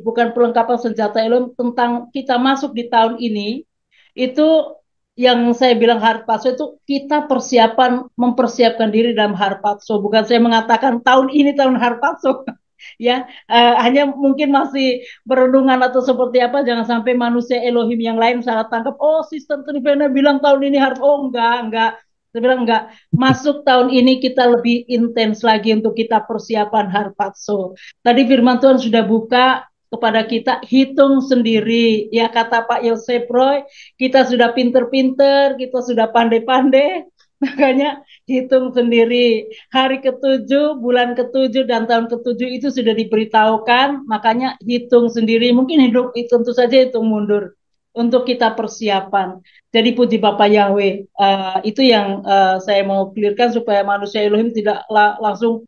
bukan perlengkapan senjata Elohim, tentang kita masuk di tahun ini, itu yang saya bilang harpazo itu kita mempersiapkan diri dalam harpazo. Bukan saya mengatakan tahun ini tahun harpazo. Ya, hanya mungkin masih berenungan atau seperti apa, jangan sampai manusia Elohim yang lain salah tangkap, Sister Trivena bilang tahun ini enggak, saya bilang enggak, masuk tahun ini kita lebih intens lagi untuk kita persiapan harpazo. Tadi firman Tuhan sudah buka kepada kita, hitung sendiri, ya kata Pak Yosef Roy, kita sudah pinter-pinter, kita sudah pandai-pandai, makanya hitung sendiri. Hari ke-7, bulan ke-7, dan tahun ke-7 itu sudah diberitahukan, makanya hitung sendiri. Mungkin hidup itu tentu saja hitung mundur untuk kita persiapan. Jadi puji Bapak Yahweh, itu yang saya mau clearkan supaya manusia Elohim tidak langsung,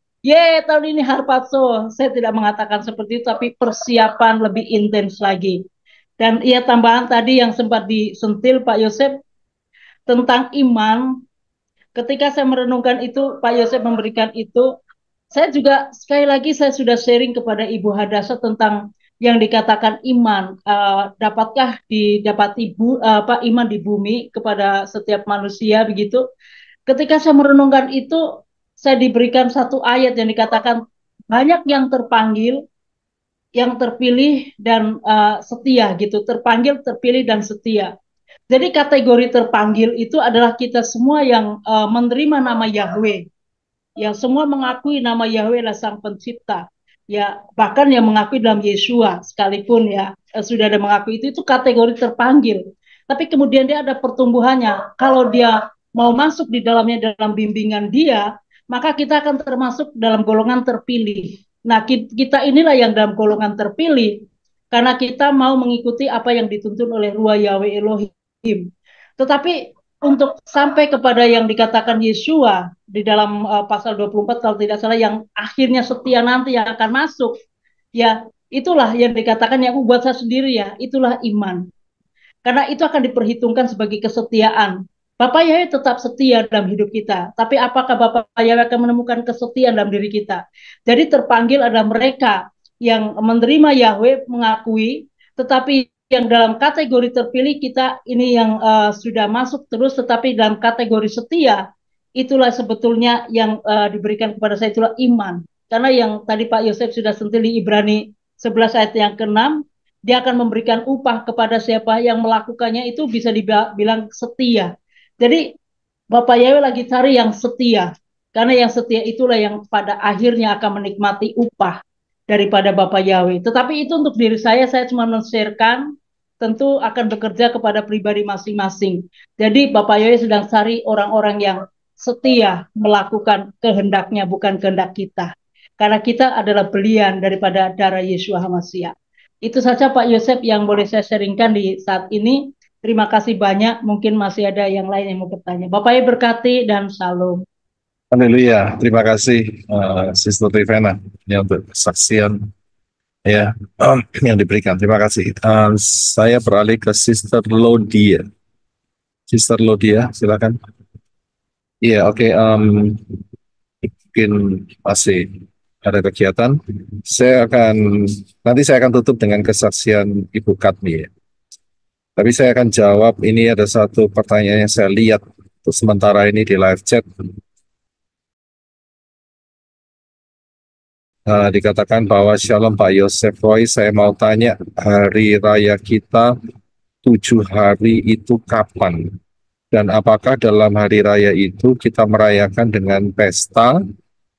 tahun ini harpazo. Saya tidak mengatakan seperti itu, tapi persiapan lebih intens lagi. Dan tambahan tadi yang sempat disentil Pak Yosef tentang iman. Ketika saya merenungkan itu, Pak Yosef memberikan itu, saya juga sekali lagi saya sudah sharing kepada Ibu Hadasa tentang yang dikatakan iman. Dapatkah didapati iman di bumi kepada setiap manusia begitu? Ketika saya merenungkan itu, saya diberikan satu ayat yang dikatakan banyak yang terpanggil, yang terpilih dan setia gitu. Terpanggil, terpilih dan setia. Jadi kategori terpanggil itu adalah kita semua yang menerima nama Yahweh, yang semua mengakui nama Yahweh adalah Sang Pencipta, ya bahkan yang mengakui dalam Yesua sekalipun ya sudah ada mengakui itu kategori terpanggil. Tapi kemudian dia ada pertumbuhannya. Kalau dia mau masuk di dalamnya dalam bimbingan dia, maka kita akan termasuk dalam golongan terpilih. Nah, kita inilah yang dalam golongan terpilih karena kita mau mengikuti apa yang dituntun oleh Ruah Yahweh Elohim. Tetapi untuk sampai kepada yang dikatakan Yesua di dalam pasal 24 kalau tidak salah, yang akhirnya setia nanti yang akan masuk, ya itulah yang dikatakan yang buat saya sendiri ya, itulah iman. Karena itu akan diperhitungkan sebagai kesetiaan. Bapak Yahweh tetap setia dalam hidup kita, tapi apakah Bapak Yahweh akan menemukan kesetiaan dalam diri kita? Jadi terpanggil adalah mereka yang menerima Yahweh, mengakui, tetapi yang dalam kategori terpilih kita ini yang sudah masuk terus, tetapi dalam kategori setia, itulah sebetulnya yang diberikan kepada saya, itulah iman. Karena yang tadi Pak Yosef sudah sentil di Ibrani 11 ayat yang ke-6, dia akan memberikan upah kepada siapa yang melakukannya, itu bisa dibilang setia. Jadi Bapak Yahweh lagi cari yang setia, karena yang setia itulah yang pada akhirnya akan menikmati upah daripada Bapak Yahweh. Tetapi itu untuk diri saya cuma men-sharekan, tentu akan bekerja kepada pribadi masing-masing. Jadi Bapak Yahweh sedang cari orang-orang yang setia melakukan kehendaknya, bukan kehendak kita. Karena kita adalah belian daripada darah Yeshua HaMashiach. Itu saja Pak Yosef yang boleh saya sharingkan di saat ini. Terima kasih banyak, mungkin masih ada yang lain yang mau bertanya. Bapak Yahweh berkati dan shalom. Haleluya, terima kasih Sister Trivena ya untuk kesaksian Ya, yang diberikan. Terima kasih. Saya beralih ke Sister Lodia. Sister Lodia, silakan. Iya, oke. Mungkin masih ada kegiatan. Nanti saya akan tutup dengan kesaksian Ibu Katmi ya. Tapi saya akan jawab, ini ada satu pertanyaan yang saya lihat untuk sementara ini di live chat. Dikatakan bahwa Shalom Pak Yosef Roy, saya mau tanya hari raya kita 7 hari itu kapan? Dan apakah dalam hari raya itu kita merayakan dengan pesta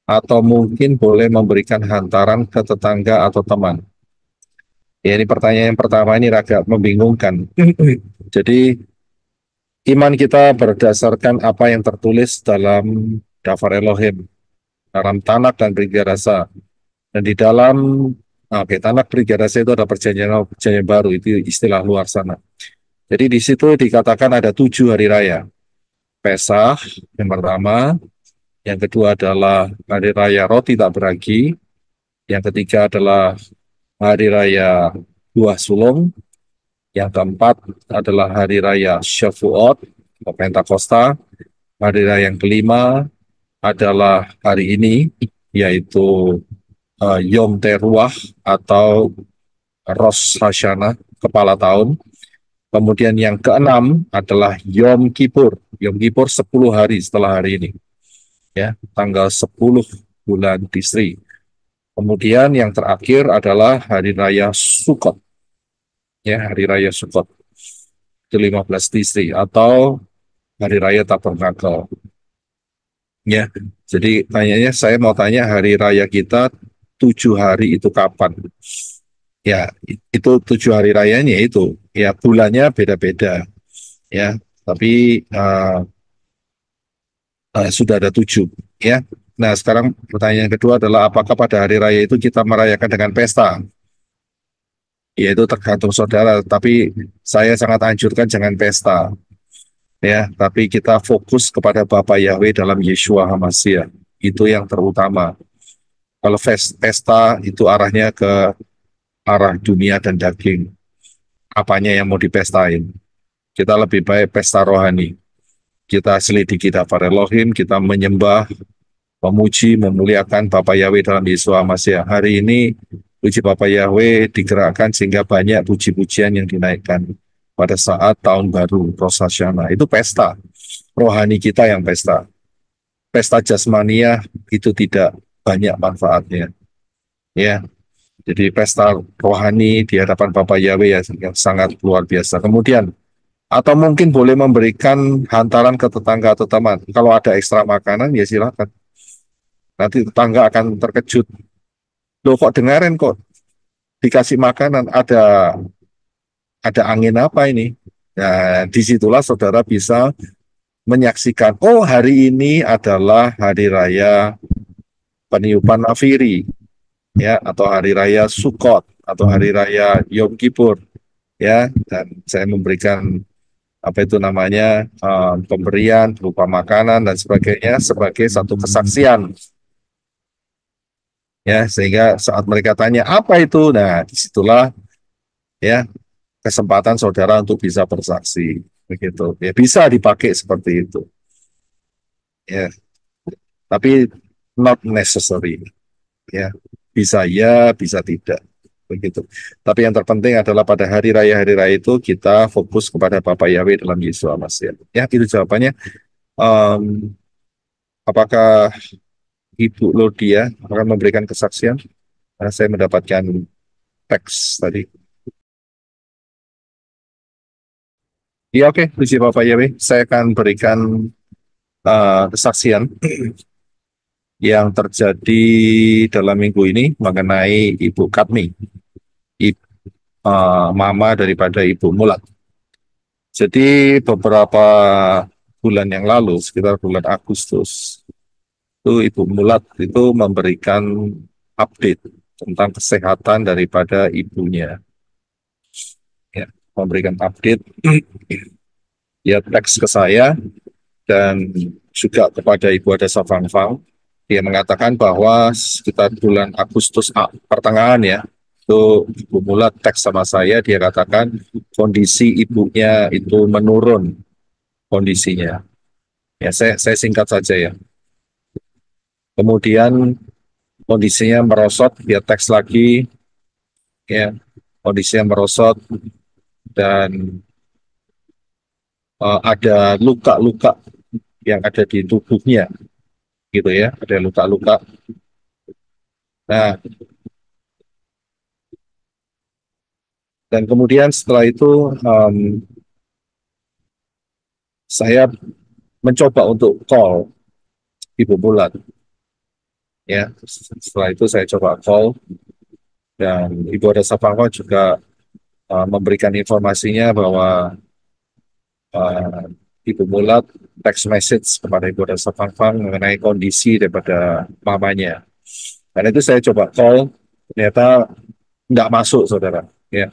atau mungkin boleh memberikan hantaran ke tetangga atau teman? Ya, ini pertanyaan yang pertama ini agak membingungkan. Jadi iman kita berdasarkan apa yang tertulis dalam Daftar Elohim, dalam Tanak dan Brigarasa. Dan di dalam Tanak Brigarasa itu ada perjanjian baru, itu istilah luar sana. Jadi di situ dikatakan ada 7 hari raya. Pesah yang pertama, yang kedua adalah hari raya roti tak beragi, yang ketiga adalah hari raya buah sulung, yang keempat adalah hari raya Shavuot atau Pentakosta, hari raya yang kelima adalah hari ini, yaitu Yom Teruah atau Rosh Hashanah, kepala tahun. Kemudian yang keenam adalah Yom Kippur. Yom Kippur 10 hari setelah hari ini. Ya, tanggal 10 bulan Tisri. Kemudian yang terakhir adalah hari raya Sukkot. Ya, hari raya Sukkot. Itu 15 Tisri atau hari raya Tabernakel. Ya, jadi saya mau tanya hari raya kita 7 hari itu kapan? Ya, itu 7 hari rayanya itu. Ya, bulannya beda-beda. Ya, tapi sudah ada 7. Ya. Nah, sekarang pertanyaan kedua adalah apakah pada hari raya itu kita merayakan dengan pesta? Ya, itu tergantung saudara. Tapi saya sangat anjurkan jangan pesta. Ya, tapi kita fokus kepada Bapa Yahweh dalam Yeshua HaMashiach. Itu yang terutama. Kalau pesta itu arahnya ke arah dunia dan daging. Apanya yang mau dipestain? Kita lebih baik pesta rohani. Kita selidiki Daftar Elohim, kita menyembah, memuji, memuliakan Bapa Yahweh dalam Yeshua HaMashiach. Hari ini puji Bapa Yahweh digerakkan sehingga banyak puji-pujian yang dinaikkan pada saat tahun baru Rosh Hashanah. Itu pesta. Rohani kita yang pesta. Pesta jasmania itu tidak banyak manfaatnya. Ya. Jadi pesta rohani di hadapan Bapa Yahweh yang sangat luar biasa. Kemudian atau mungkin boleh memberikan hantaran ke tetangga atau teman. Kalau ada ekstra makanan ya silakan. Nanti tetangga akan terkejut. Loh kok dengerin kok dikasih makanan, ada angin apa ini? Nah, disitulah saudara bisa menyaksikan, oh hari ini adalah hari raya peniupan nafiri, ya, atau hari raya Sukkot, atau hari raya Yom Kippur, ya, dan saya memberikan apa itu namanya pemberian berupa makanan dan sebagainya sebagai satu kesaksian, ya, sehingga saat mereka tanya apa itu, nah disitulah ya kesempatan saudara untuk bisa bersaksi, begitu, ya bisa dipakai seperti itu, ya, tapi not necessary, ya, bisa tidak. Begitu. Tapi yang terpenting adalah pada hari raya itu kita fokus kepada Bapa Yahweh dalam Yesus HaMashiach. Ya, itu jawabannya. Apakah Ibu Lodia akan memberikan kesaksian? Karena saya mendapatkan teks tadi. Ya, oke. Puji Bapa Yahweh. Saya akan berikan kesaksian yang terjadi dalam minggu ini mengenai Ibu Katmi, mama daripada Ibu Mulat. Jadi beberapa bulan yang lalu, sekitar bulan Agustus, itu Ibu Mulat itu memberikan update tentang kesehatan daripada ibunya. Ya, memberikan update, ya teks ke saya dan juga kepada Ibu Adasa Fangfang. Dia mengatakan bahwa sekitar bulan Agustus pertengahan ya, Itu Ibu Mulat teks sama saya, dia katakan kondisi ibunya itu menurun kondisinya. Ya, saya singkat saja ya. Kemudian kondisinya merosot, dia teks lagi, ya, kondisinya merosot dan ada luka-luka yang ada di tubuhnya, gitu ya, ada luka-luka. Nah, dan kemudian setelah itu saya mencoba untuk call Ibu Mulat, ya. Setelah itu saya coba call dan Ibu Ada Sapangwa juga memberikan informasinya bahwa uh, Ibu Mulat text message kepada Ibu Ada Sapangwa mengenai kondisi daripada mamanya. Dan itu saya coba call, ternyata nggak masuk, saudara. Ya,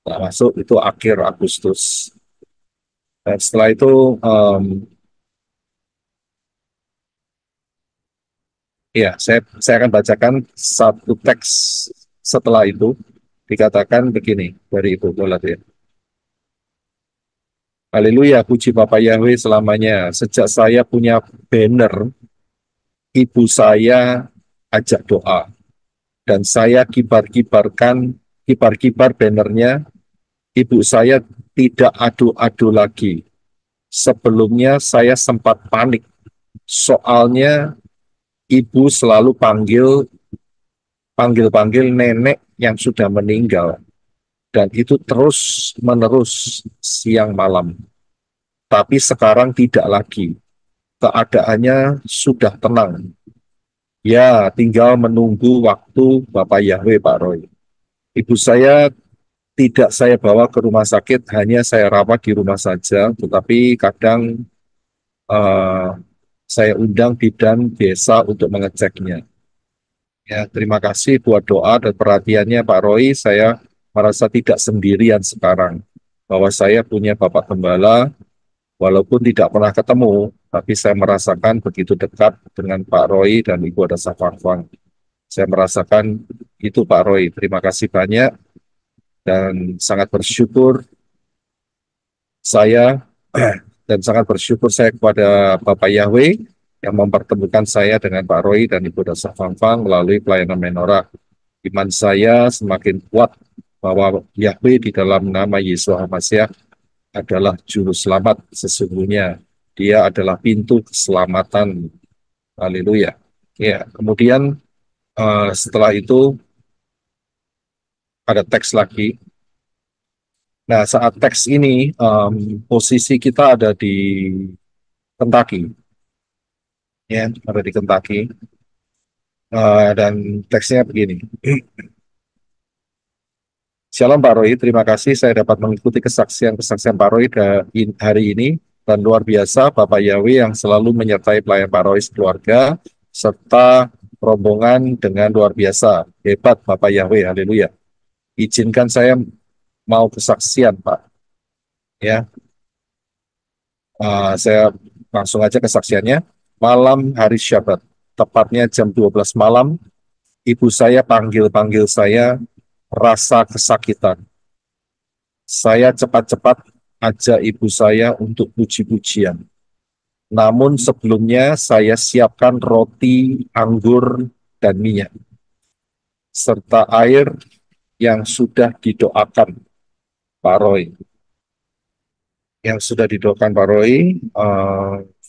nggak masuk, itu akhir Agustus. Dan setelah itu, ya, saya akan bacakan satu teks setelah itu, dikatakan begini dari Ibu Mulat ya. Haleluya, puji Bapa Yahweh selamanya. Sejak saya punya banner, ibu saya ajak doa. Dan saya kibar-kibar bannernya, ibu saya tidak adu-adu lagi. Sebelumnya saya sempat panik, soalnya ibu selalu panggil-panggil nenek yang sudah meninggal. Dan itu terus-menerus siang malam. Tapi sekarang tidak lagi. Keadaannya sudah tenang. Ya, tinggal menunggu waktu Bapak Yahweh, Pak Roy. Ibu saya tidak saya bawa ke rumah sakit, hanya saya rawat di rumah saja, tetapi kadang saya undang bidan desa untuk mengeceknya. Ya, terima kasih buat doa dan perhatiannya Pak Roy. Saya merasa tidak sendirian sekarang, bahwa saya punya Bapak Gembala, walaupun tidak pernah ketemu, tapi saya merasakan begitu dekat dengan Pak Roy dan Ibu Ada Sapangwang. Saya merasakan itu Pak Roy. Terima kasih banyak dan sangat bersyukur saya dan sangat bersyukur saya kepada Bapak Yahweh yang mempertemukan saya dengan Pak Roy dan Ibu Ada Sapangwang melalui pelayanan menorah. Iman saya semakin kuat bahwa Yahweh di dalam nama Yesus HaMashiach adalah juru selamat sesungguhnya. Dia adalah pintu keselamatan. Haleluya. Ya, kemudian setelah itu ada teks lagi. Nah, saat teks ini posisi kita ada di Kentucky. Ya, ada di Kentucky. Dan teksnya begini. Shalom Pak Roy, terima kasih saya dapat mengikuti kesaksian-kesaksian Pak Roy hari ini dan luar biasa Bapak Yahweh yang selalu menyertai pelayan Pak Roy sekeluarga serta rombongan dengan luar biasa. Hebat Bapak Yahweh, haleluya. Izinkan saya mau kesaksian Pak. Ya, saya langsung aja kesaksiannya. Malam hari Syabat, tepatnya jam 12 malam, ibu saya panggil-panggil saya rasa kesakitan. Saya cepat-cepat ajak ibu saya untuk puji-pujian. Namun sebelumnya saya siapkan roti, anggur, dan minyak, serta air yang sudah didoakan Pak Roy. Yang sudah didoakan Pak Roy,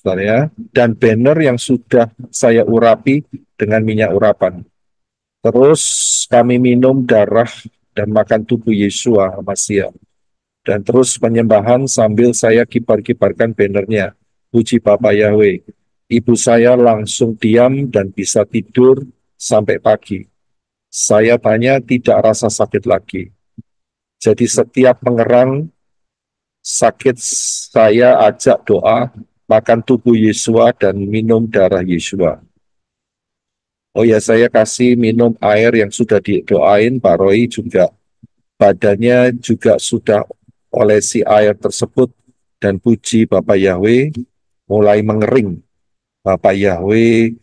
ya, dan banner yang sudah saya urapi dengan minyak urapan. Terus kami minum darah dan makan tubuh Yeshua HaMashiach. Dan terus penyembahan sambil saya kibar-kibarkan bannernya. Puji Bapak Yahweh. Ibu saya langsung diam dan bisa tidur sampai pagi. Saya tanya tidak rasa sakit lagi. Jadi setiap mengerang sakit saya ajak doa, makan tubuh Yeshua dan minum darah Yeshua. Oh ya, saya kasih minum air yang sudah didoain Pak Roy juga. Badannya juga sudah olesi air tersebut dan puji Bapak Yahweh mulai mengering. Bapak Yahweh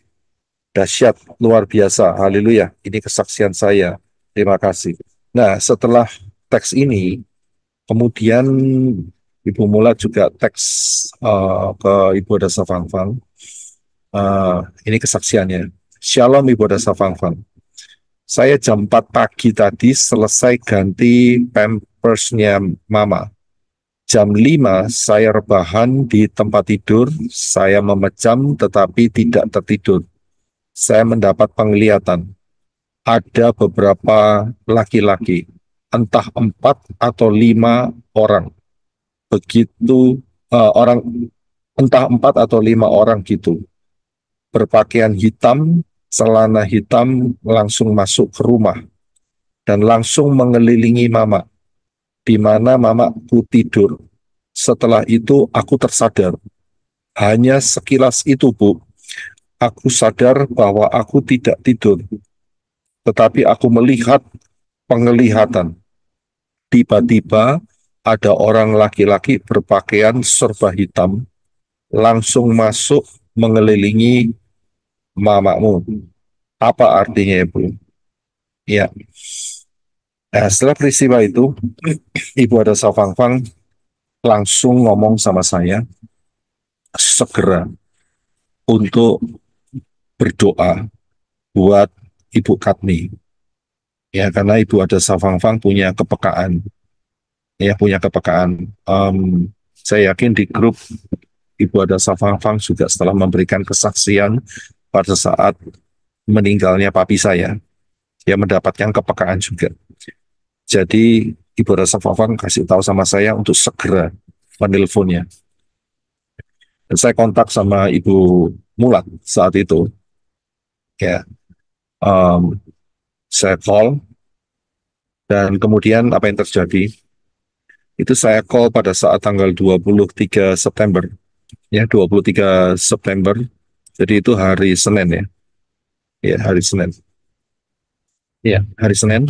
dahsyat, luar biasa. Haleluya. Ini kesaksian saya. Terima kasih. Nah, setelah teks ini, kemudian Ibu Mulat juga teks ke Ibu Dasa Fangfang. Ini kesaksiannya. Shalom Ibu Dasa Fangfang. Saya jam 4 pagi tadi selesai ganti pampersnya Mama. Jam 5 saya rebahan di tempat tidur, saya memejam tetapi tidak tertidur. Saya mendapat penglihatan. Ada beberapa laki-laki, entah 4 atau 5 orang. Begitu entah 4 atau 5 orang gitu. Berpakaian hitam, celana hitam langsung masuk ke rumah dan langsung mengelilingi Mama, di mana mamaku tidur. Setelah itu aku tersadar. Hanya sekilas itu, Bu. Aku sadar bahwa aku tidak tidur. Tetapi aku melihat penglihatan. Tiba-tiba ada orang laki-laki berpakaian serba hitam langsung masuk mengelilingi mamamu. Apa artinya, Bu? Ya. Nah, setelah peristiwa itu, Ibu Dasa Fangfang langsung ngomong sama saya, segera untuk berdoa buat Ibu Katni. Ya, karena Ibu Dasa Fangfang punya kepekaan. Ya, punya kepekaan. Saya yakin di grup Ibu Dasa Fangfang juga setelah memberikan kesaksian pada saat meninggalnya papi saya, dia mendapatkan kepekaan juga. Jadi Ibu Dasa Fangfang kasih tahu sama saya untuk segera menelponnya. Dan saya kontak sama Ibu Mulat saat itu. Ya, saya call, dan kemudian apa yang terjadi? Itu saya call pada saat tanggal 23 September. Ya, 23 September. Jadi itu hari Senin ya. Ya, hari Senin. Ya, hari Senin.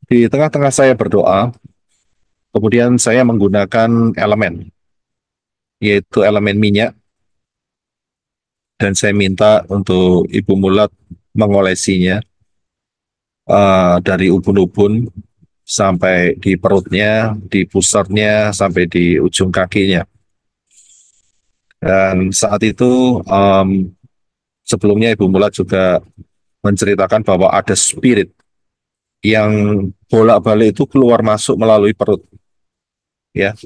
Di tengah-tengah saya berdoa, kemudian saya menggunakan elemen, yaitu elemen minyak, dan saya minta untuk Ibu Mulat mengolesinya dari ubun-ubun sampai di perutnya, di pusarnya, sampai di ujung kakinya. Dan saat itu sebelumnya Ibu Mulat juga menceritakan bahwa ada spirit yang bolak-balik itu keluar masuk melalui perut, ya,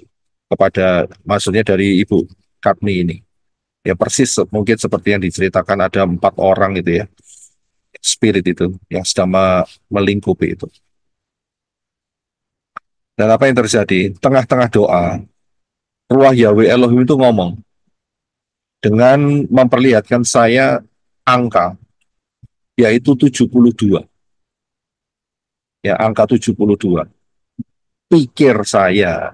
kepada, maksudnya dari Ibu Katni ini. Ya persis mungkin seperti yang diceritakan, ada 4 orang itu ya, spirit itu yang sedang melingkupi itu. Dan apa yang terjadi? Tengah-tengah doa, Ruah Yahweh Elohim itu ngomong dengan memperlihatkan saya angka, yaitu 72. Ya, angka 72. Pikir saya,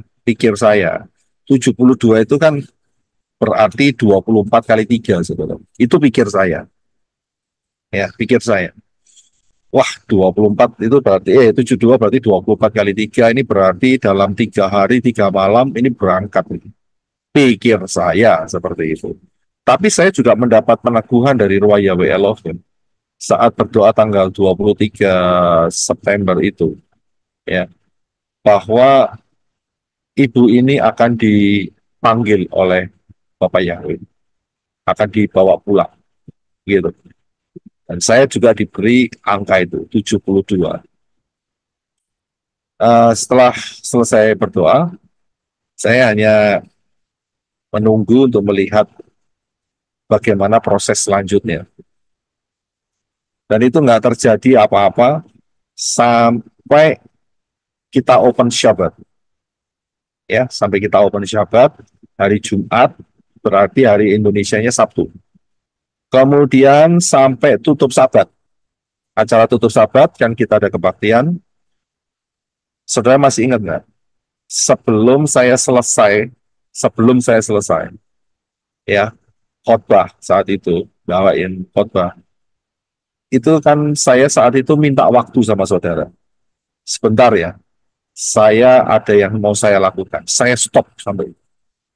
72 itu kan berarti 24 kali 3, saudara. Itu pikir saya. Ya, pikir saya. Wah, 24 itu berarti, 72 berarti 24 kali 3, ini berarti dalam 3 hari, 3 malam, ini berangkat. Pikir saya seperti itu. Tapi saya juga mendapat peneguhan dari Ruah Yahweh Elohim saat berdoa tanggal 23 September itu, ya, bahwa ibu ini akan dipanggil oleh Bapak Yahweh, akan dibawa pulang, gitu. Dan saya juga diberi angka itu, 72. Setelah selesai berdoa, saya hanya menunggu untuk melihat bagaimana proses selanjutnya. Dan itu nggak terjadi apa-apa sampai kita open Shabbat. Ya, sampai kita open Shabbat, hari Jumat, berarti hari Indonesianya Sabtu. Kemudian sampai tutup Sabat. Acara tutup Sabat kan kita ada kebaktian. Saudara masih ingat nggak? Sebelum saya selesai, ya, khotbah saat itu, bawain khotbah. Itu kan saya saat itu minta waktu sama saudara. Sebentar ya, saya ada yang mau saya lakukan. Saya stop sampai itu.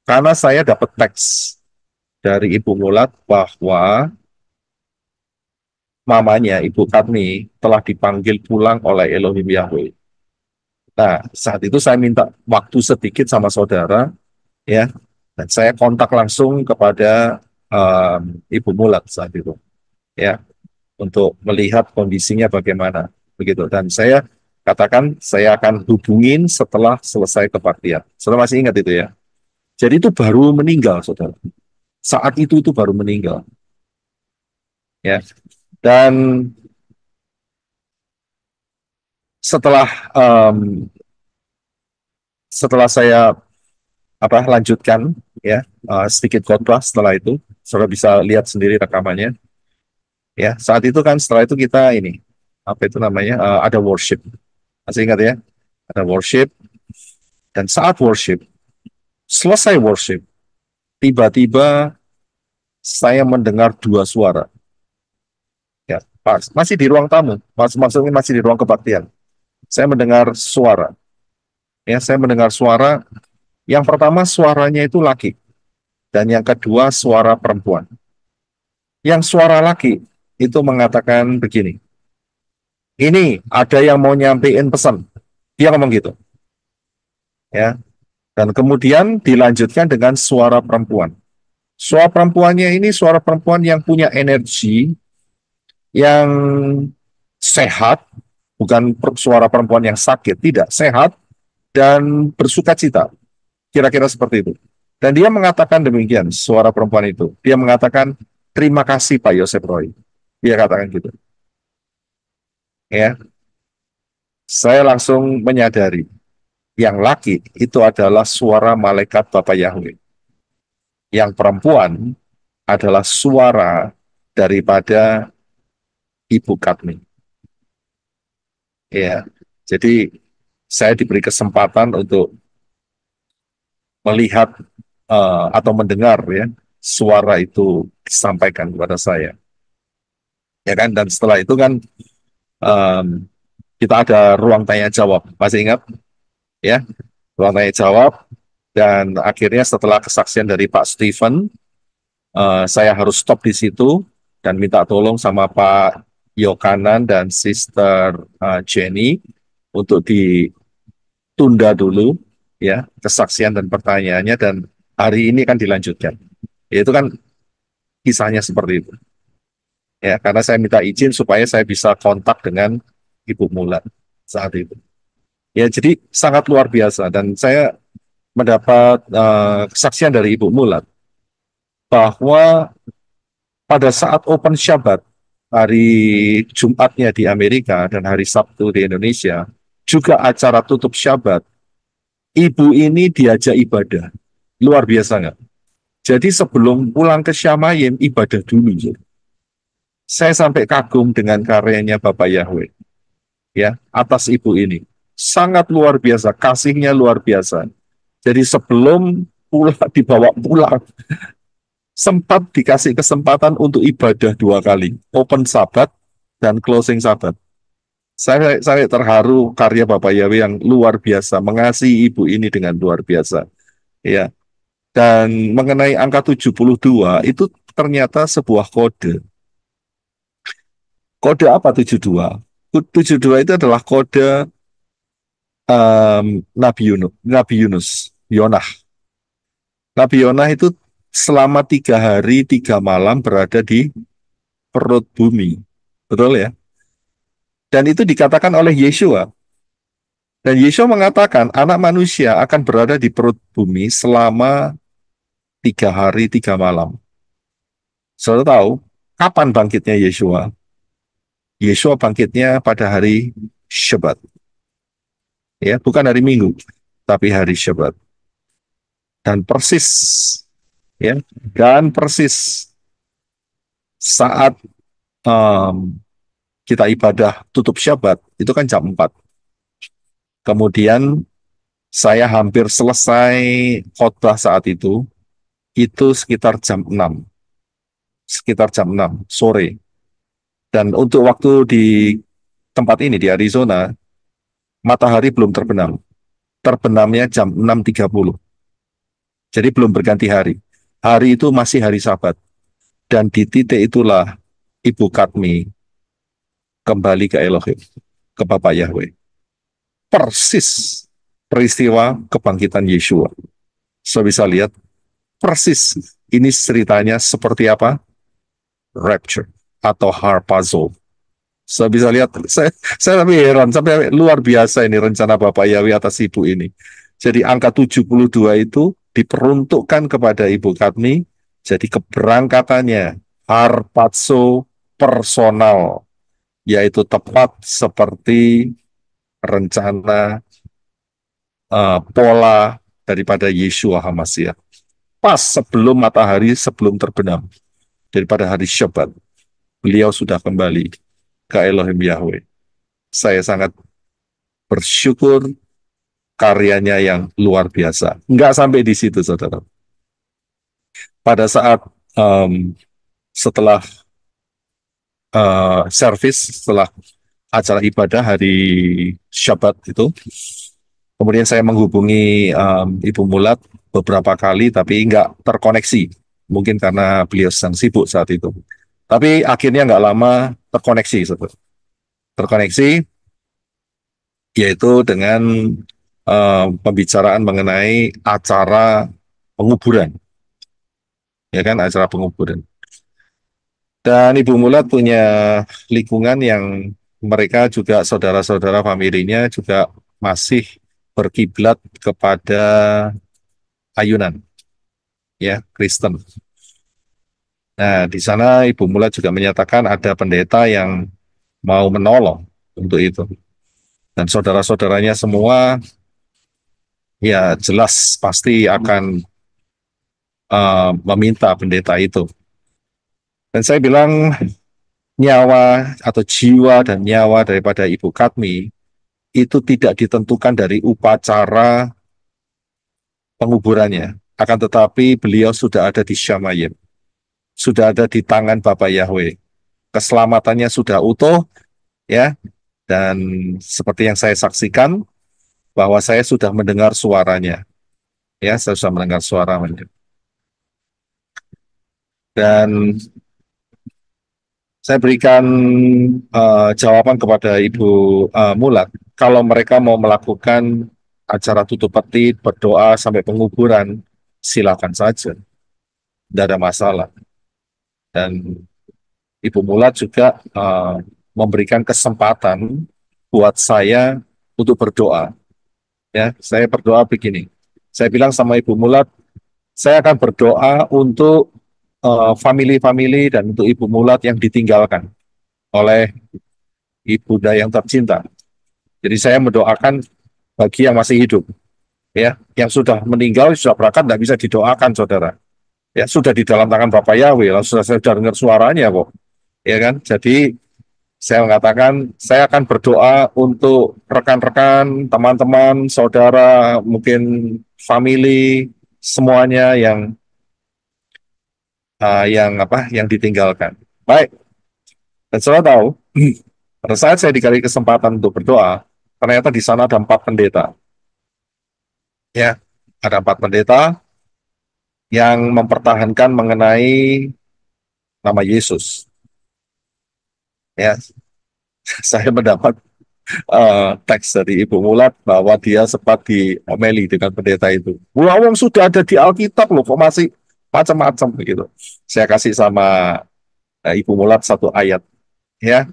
Karena saya dapat teks dari Ibu Mulat bahwa mamanya, Ibu Katni, telah dipanggil pulang oleh Elohim Yahweh. Nah, saat itu saya minta waktu sedikit sama saudara, ya, dan saya kontak langsung kepada Ibu Mulat saat itu, ya, untuk melihat kondisinya bagaimana, begitu. Dan saya katakan saya akan hubungin setelah selesai kebaktian. Saudara masih ingat itu ya? Jadi itu baru meninggal, saudara. Saat itu baru meninggal, ya. Dan setelah setelah saya lanjutkan, ya, sedikit khotbah setelah itu, saudara bisa lihat sendiri rekamannya, ya. Saat itu kan setelah itu kita ini apa itu namanya, ada worship, masih ingat ya, ada worship. Dan saat worship, selesai worship, tiba-tiba saya mendengar dua suara, ya, masih di ruang tamu, maksudnya masih di ruang kebaktian. Saya mendengar suara, ya, saya mendengar suara. Yang pertama suaranya itu laki, dan yang kedua suara perempuan. Yang suara laki itu mengatakan begini, ini ada yang mau nyampein pesan. Dia ngomong gitu, ya. Dan kemudian dilanjutkan dengan suara perempuan. Suara perempuannya ini suara perempuan yang punya energi, yang sehat, bukan suara perempuan yang sakit, tidak, sehat dan bersuka cita. Kira-kira seperti itu. Dan dia mengatakan demikian, suara perempuan itu. Dia mengatakan, terima kasih Pak Yosef Roy. Dia katakan gitu. Ya, saya langsung menyadari, yang laki itu adalah suara malaikat Bapak Yahweh. Yang perempuan adalah suara daripada Ibu Katmi. Ya, jadi saya diberi kesempatan untuk melihat atau mendengar, ya, suara itu disampaikan kepada saya, ya kan. Dan setelah itu kan kita ada ruang tanya jawab, masih ingat ya, ruang tanya jawab. Dan akhirnya setelah kesaksian dari Pak Stephen, saya harus stop di situ dan minta tolong sama Pak Yokanan dan Sister Jenny untuk ditunda dulu, ya, kesaksian dan pertanyaannya, dan hari ini kan dilanjutkan. Itu kan kisahnya seperti itu. Ya, karena saya minta izin supaya saya bisa kontak dengan Ibu Mulat saat itu. Ya, jadi sangat luar biasa. Dan saya mendapat kesaksian dari Ibu Mulat bahwa pada saat Open Shabbat, hari Jumatnya di Amerika dan hari Sabtu di Indonesia, juga acara tutup Shabbat, Ibu ini diajak ibadah. Luar biasa nggak? Jadi sebelum pulang ke Syamayim, ibadah dulu. Saya sampai kagum dengan karyanya Bapak Yahweh, ya, atas Ibu ini. Sangat luar biasa, kasihnya luar biasa. Jadi sebelum dibawa pulang, sempat dikasih kesempatan untuk ibadah 2 kali, Open Sabat dan Closing Sabat. Saya terharu karya Bapak Yahweh yang luar biasa, mengasihi Ibu ini dengan luar biasa, ya. Dan mengenai angka 72 itu ternyata sebuah kode. Kode apa 72? 72 itu adalah kode Nabi Yunus, Yonah. Nabi Yonah itu selama 3 hari 3 malam berada di perut bumi, betul ya? Dan itu dikatakan oleh Yeshua. Dan Yeshua mengatakan anak manusia akan berada di perut bumi selama 3 hari 3 malam. Saudara tahu kapan bangkitnya Yeshua? Yeshua bangkitnya pada hari Syabat. Ya, bukan hari Minggu, tapi hari Syabat. Dan persis, ya, dan persis saat kita ibadah tutup Syabat, itu kan jam 4. Kemudian saya hampir selesai khotbah saat itu sekitar jam 6. Sekitar jam 6 sore. Dan untuk waktu di tempat ini, di Arizona, matahari belum terbenam. Terbenamnya jam 6.30. Jadi belum berganti hari. Hari itu masih hari Sabat. Dan di titik itulah Ibu Katmi kembali ke Elohim, ke Bapak Yahweh. persis peristiwa kebangkitan Yeshua. So bisa lihat persis ini ceritanya seperti apa? Rapture atau harpazo. Saya bisa lihat, saya tapi heran, sampai luar biasa ini rencana Bapak Yahweh atas ibu ini. Jadi angka 72 itu diperuntukkan kepada Ibu Katmi, jadi keberangkatannya harpazo personal, yaitu tepat seperti rencana pola daripada Yeshua HaMashiach. Pas sebelum matahari sebelum terbenam, daripada hari Syabat, beliau sudah kembali ke Elohim Yahweh. Saya sangat bersyukur karyanya yang luar biasa. Enggak sampai di situ, saudara. Pada saat setelah service, setelah acara ibadah hari Syabat itu, kemudian saya menghubungi Ibu Mulat beberapa kali, tapi enggak terkoneksi. Mungkin karena beliau sedang sibuk saat itu. Tapi akhirnya enggak lama terkoneksi, saudara. Terkoneksi, yaitu dengan pembicaraan mengenai acara penguburan, ya kan, acara penguburan. Dan Ibu Mulat punya lingkungan yang mereka juga saudara-saudara familinya juga masih berkiblat kepada ayunan, ya, Kristen. Nah, di sana Ibu Mulat juga menyatakan ada pendeta yang mau menolong untuk itu. Dan saudara-saudaranya semua ya jelas pasti akan meminta pendeta itu. Dan saya bilang nyawa atau jiwa dan nyawa daripada Ibu Katmi itu tidak ditentukan dari upacara penguburannya, akan tetapi beliau sudah ada di Shamayim, sudah ada di tangan Bapak Yahweh. Keselamatannya sudah utuh, ya. Dan seperti yang saya saksikan, bahwa saya sudah mendengar suaranya, ya, saya sudah mendengar suaranya. Dan saya berikan jawaban kepada Ibu Mulat, kalau mereka mau melakukan acara tutup peti, berdoa sampai penguburan, silakan saja, tidak ada masalah. Dan Ibu Mulat juga memberikan kesempatan buat saya untuk berdoa. Ya, saya berdoa begini. Saya bilang sama Ibu Mulat, saya akan berdoa untuk family-family dan untuk Ibu Mulat yang ditinggalkan oleh Ibu yang tercinta. Jadi saya mendoakan bagi yang masih hidup, ya, yang sudah meninggal, sudah berangkat, tidak bisa didoakan, saudara. Ya, sudah di dalam tangan Bapak Yahweh, lalu saya sudah dengar suaranya kok, ya kan. Jadi saya mengatakan saya akan berdoa untuk rekan-rekan, teman-teman, saudara, mungkin family, semuanya yang yang ditinggalkan. Baik. Dan saudara tahu, pada saat saya dikasih kesempatan untuk berdoa, ternyata di sana ada 4 pendeta. Ya, ada 4 pendeta yang mempertahankan mengenai nama Yesus. Ya, saya mendapat teks dari Ibu Mulat bahwa dia sempat diomeli dengan pendeta itu. Wong sudah ada di Alkitab loh, kok masih macam-macam begitu. Saya kasih sama Ibu Mulat satu ayat, ya,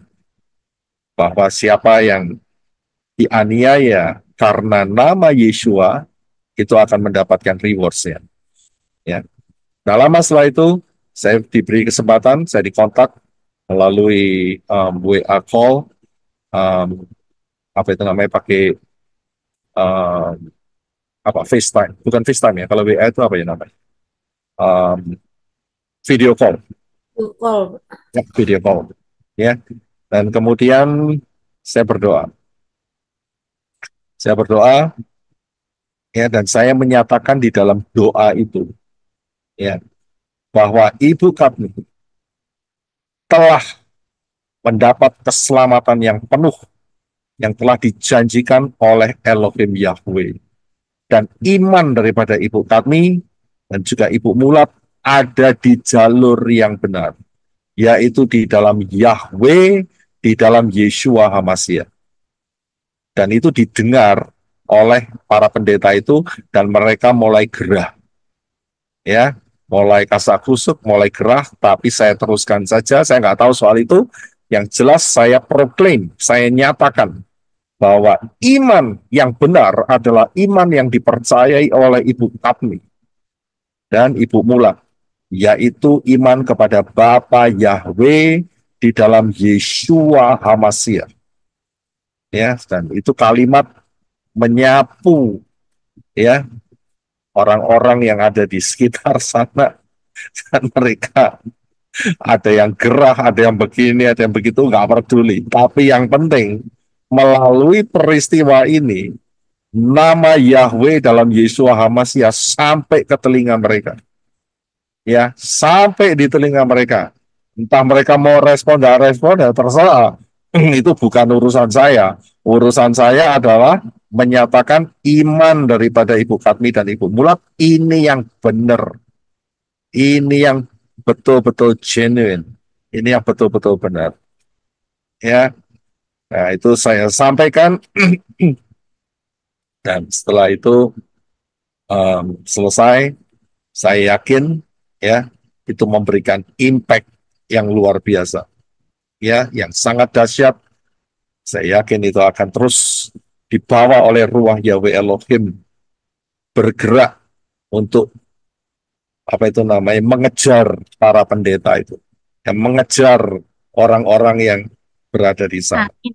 bahwa siapa yang dianiaya karena nama Yeshua itu akan mendapatkan rewards-nya. Ya. Nah, lama setelah itu saya diberi kesempatan, saya dikontak melalui WA call, apa itu namanya, pakai FaceTime, bukan FaceTime ya, kalau WA itu apa ya namanya, video call. Ya, video call, ya. Dan kemudian saya berdoa, ya, dan saya menyatakan di dalam doa itu, ya, bahwa Ibu Katmi telah mendapat keselamatan yang penuh yang telah dijanjikan oleh Elohim Yahweh. Dan iman daripada Ibu Katmi dan juga Ibu Mulat ada di jalur yang benar, yaitu di dalam Yahweh, di dalam Yeshua HaMashiach. Dan itu didengar oleh para pendeta itu dan mereka mulai gerah. Ya, mulai kasak-kusuk, mulai gerah, tapi saya teruskan saja, saya nggak tahu soal itu. Yang jelas saya proklaim, saya nyatakan bahwa iman yang benar adalah iman yang dipercayai oleh Ibu Katmi dan Ibu Mulat, yaitu iman kepada Bapa Yahweh di dalam Yeshua HaMashiach. Ya, dan itu kalimat menyapu ya orang-orang yang ada di sekitar sana, dan mereka ada yang gerah, ada yang begini, ada yang begitu, nggak peduli. Tapi yang penting, melalui peristiwa ini, nama Yahweh dalam Yeshua HaMashiach sampai ke telinga mereka. Ya, sampai di telinga mereka. Entah mereka mau respon, nggak respon, ya terserah. Itu bukan urusan saya. Urusan saya adalah menyatakan iman daripada Ibu Katmi dan Ibu Mulat, ini yang benar. Ini yang betul-betul genuine. Ini yang betul-betul benar. Ya, nah itu saya sampaikan dan setelah itu selesai, saya yakin ya itu memberikan impact yang luar biasa, ya, yang sangat dahsyat. Saya yakin itu akan terus dibawa oleh ruah Yahweh Elohim bergerak untuk apa itu namanya mengejar para pendeta itu, yang mengejar orang-orang yang berada di sana. Amin.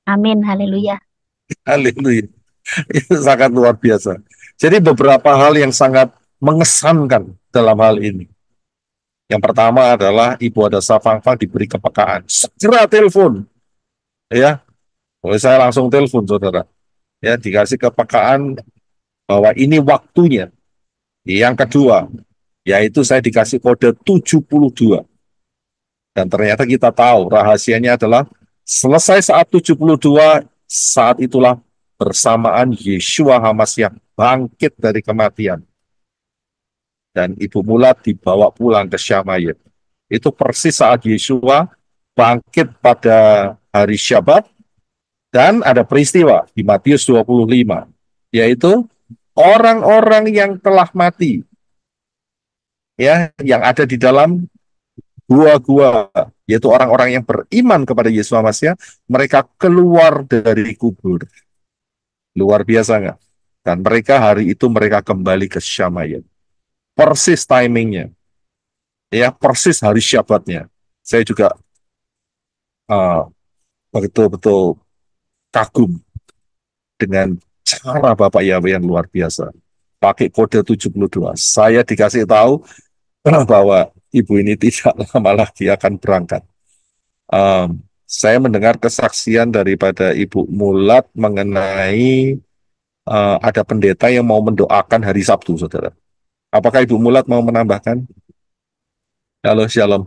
Amin. Haleluya. Haleluya. Itu sangat luar biasa. Jadi beberapa hal yang sangat mengesankan dalam hal ini. Yang pertama adalah Ibu Adasa Fangfang diberi kepekaan. Segera telepon. Ya, oleh saya langsung telepon, saudara. Ya, dikasih kepekaan bahwa ini waktunya. Yang kedua, yaitu saya dikasih kode 72. Dan ternyata kita tahu rahasianya adalah selesai saat 72, saat itulah bersamaan Yeshua HaMashiach bangkit dari kematian. Dan Ibu Mulat dibawa pulang ke Syamayim. Itu persis saat Yeshua bangkit pada hari Syabat. Dan ada peristiwa di Matius 25, yaitu orang-orang yang telah mati, ya, yang ada di dalam gua-gua, yaitu orang-orang yang beriman kepada Yesus HaMashiach, mereka keluar dari kubur. Luar biasa nggak? Dan mereka hari itu mereka kembali ke Syamayim. Persis timingnya, ya, persis hari Syabatnya. Saya juga betul-betul kagum dengan cara Bapak Yahweh yang luar biasa. Pakai kode 72. Saya dikasih tahu bahwa ibu ini tidak lama lagi akan berangkat. Saya mendengar kesaksian daripada Ibu Mulat mengenai ada pendeta yang mau mendoakan hari Sabtu, saudara. Apakah Ibu Mulat mau menambahkan? Halo, shalom.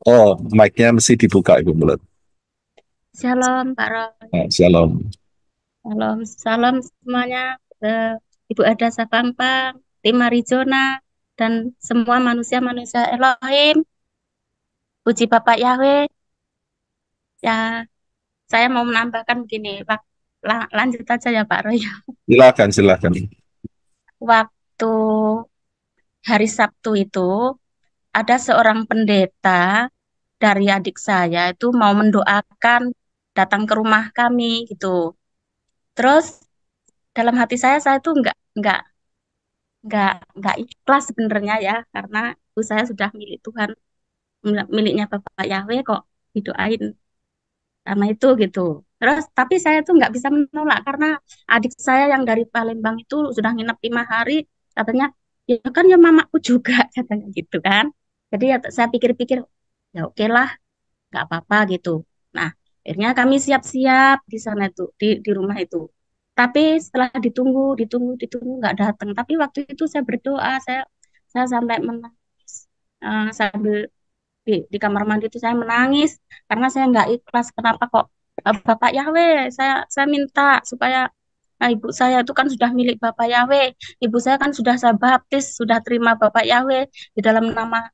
Oh, mic-nya mesti dibuka, Ibu Mulat. Shalom, Pak Roy. Shalom. Shalom, salam semuanya. Ibu Adasa Fangfang, tim Arizona, dan semua manusia-manusia Elohim. Puji Bapak Yahweh. Ya, saya mau menambahkan begini. Lanjut aja ya Pak Roy. Silakan. Waktu hari Sabtu itu, ada seorang pendeta dari adik saya itu mau mendoakan datang ke rumah kami gitu. Terus dalam hati saya itu nggak ikhlas sebenarnya ya, karena ibu saya sudah milik Tuhan, miliknya Bapak Yahweh, kok didoain sama itu gitu. Terus tapi saya tuh nggak bisa menolak karena adik saya yang dari Palembang itu sudah nginep 5 hari, katanya ya kan ya mamaku juga katanya gitu kan. Jadi ya saya pikir-pikir ya oke lah, nggak apa-apa gitu. Nah, akhirnya kami siap-siap di sana itu, di rumah itu. Tapi setelah ditunggu nggak datang. Tapi waktu itu saya berdoa, saya sampai menangis, sambil di kamar mandi itu saya menangis karena saya nggak ikhlas. Kenapa kok Bapak Yahweh? Saya minta supaya ibu saya itu kan sudah milik Bapak Yahweh. Ibu saya kan sudah saya baptis, sudah terima Bapak Yahweh di dalam nama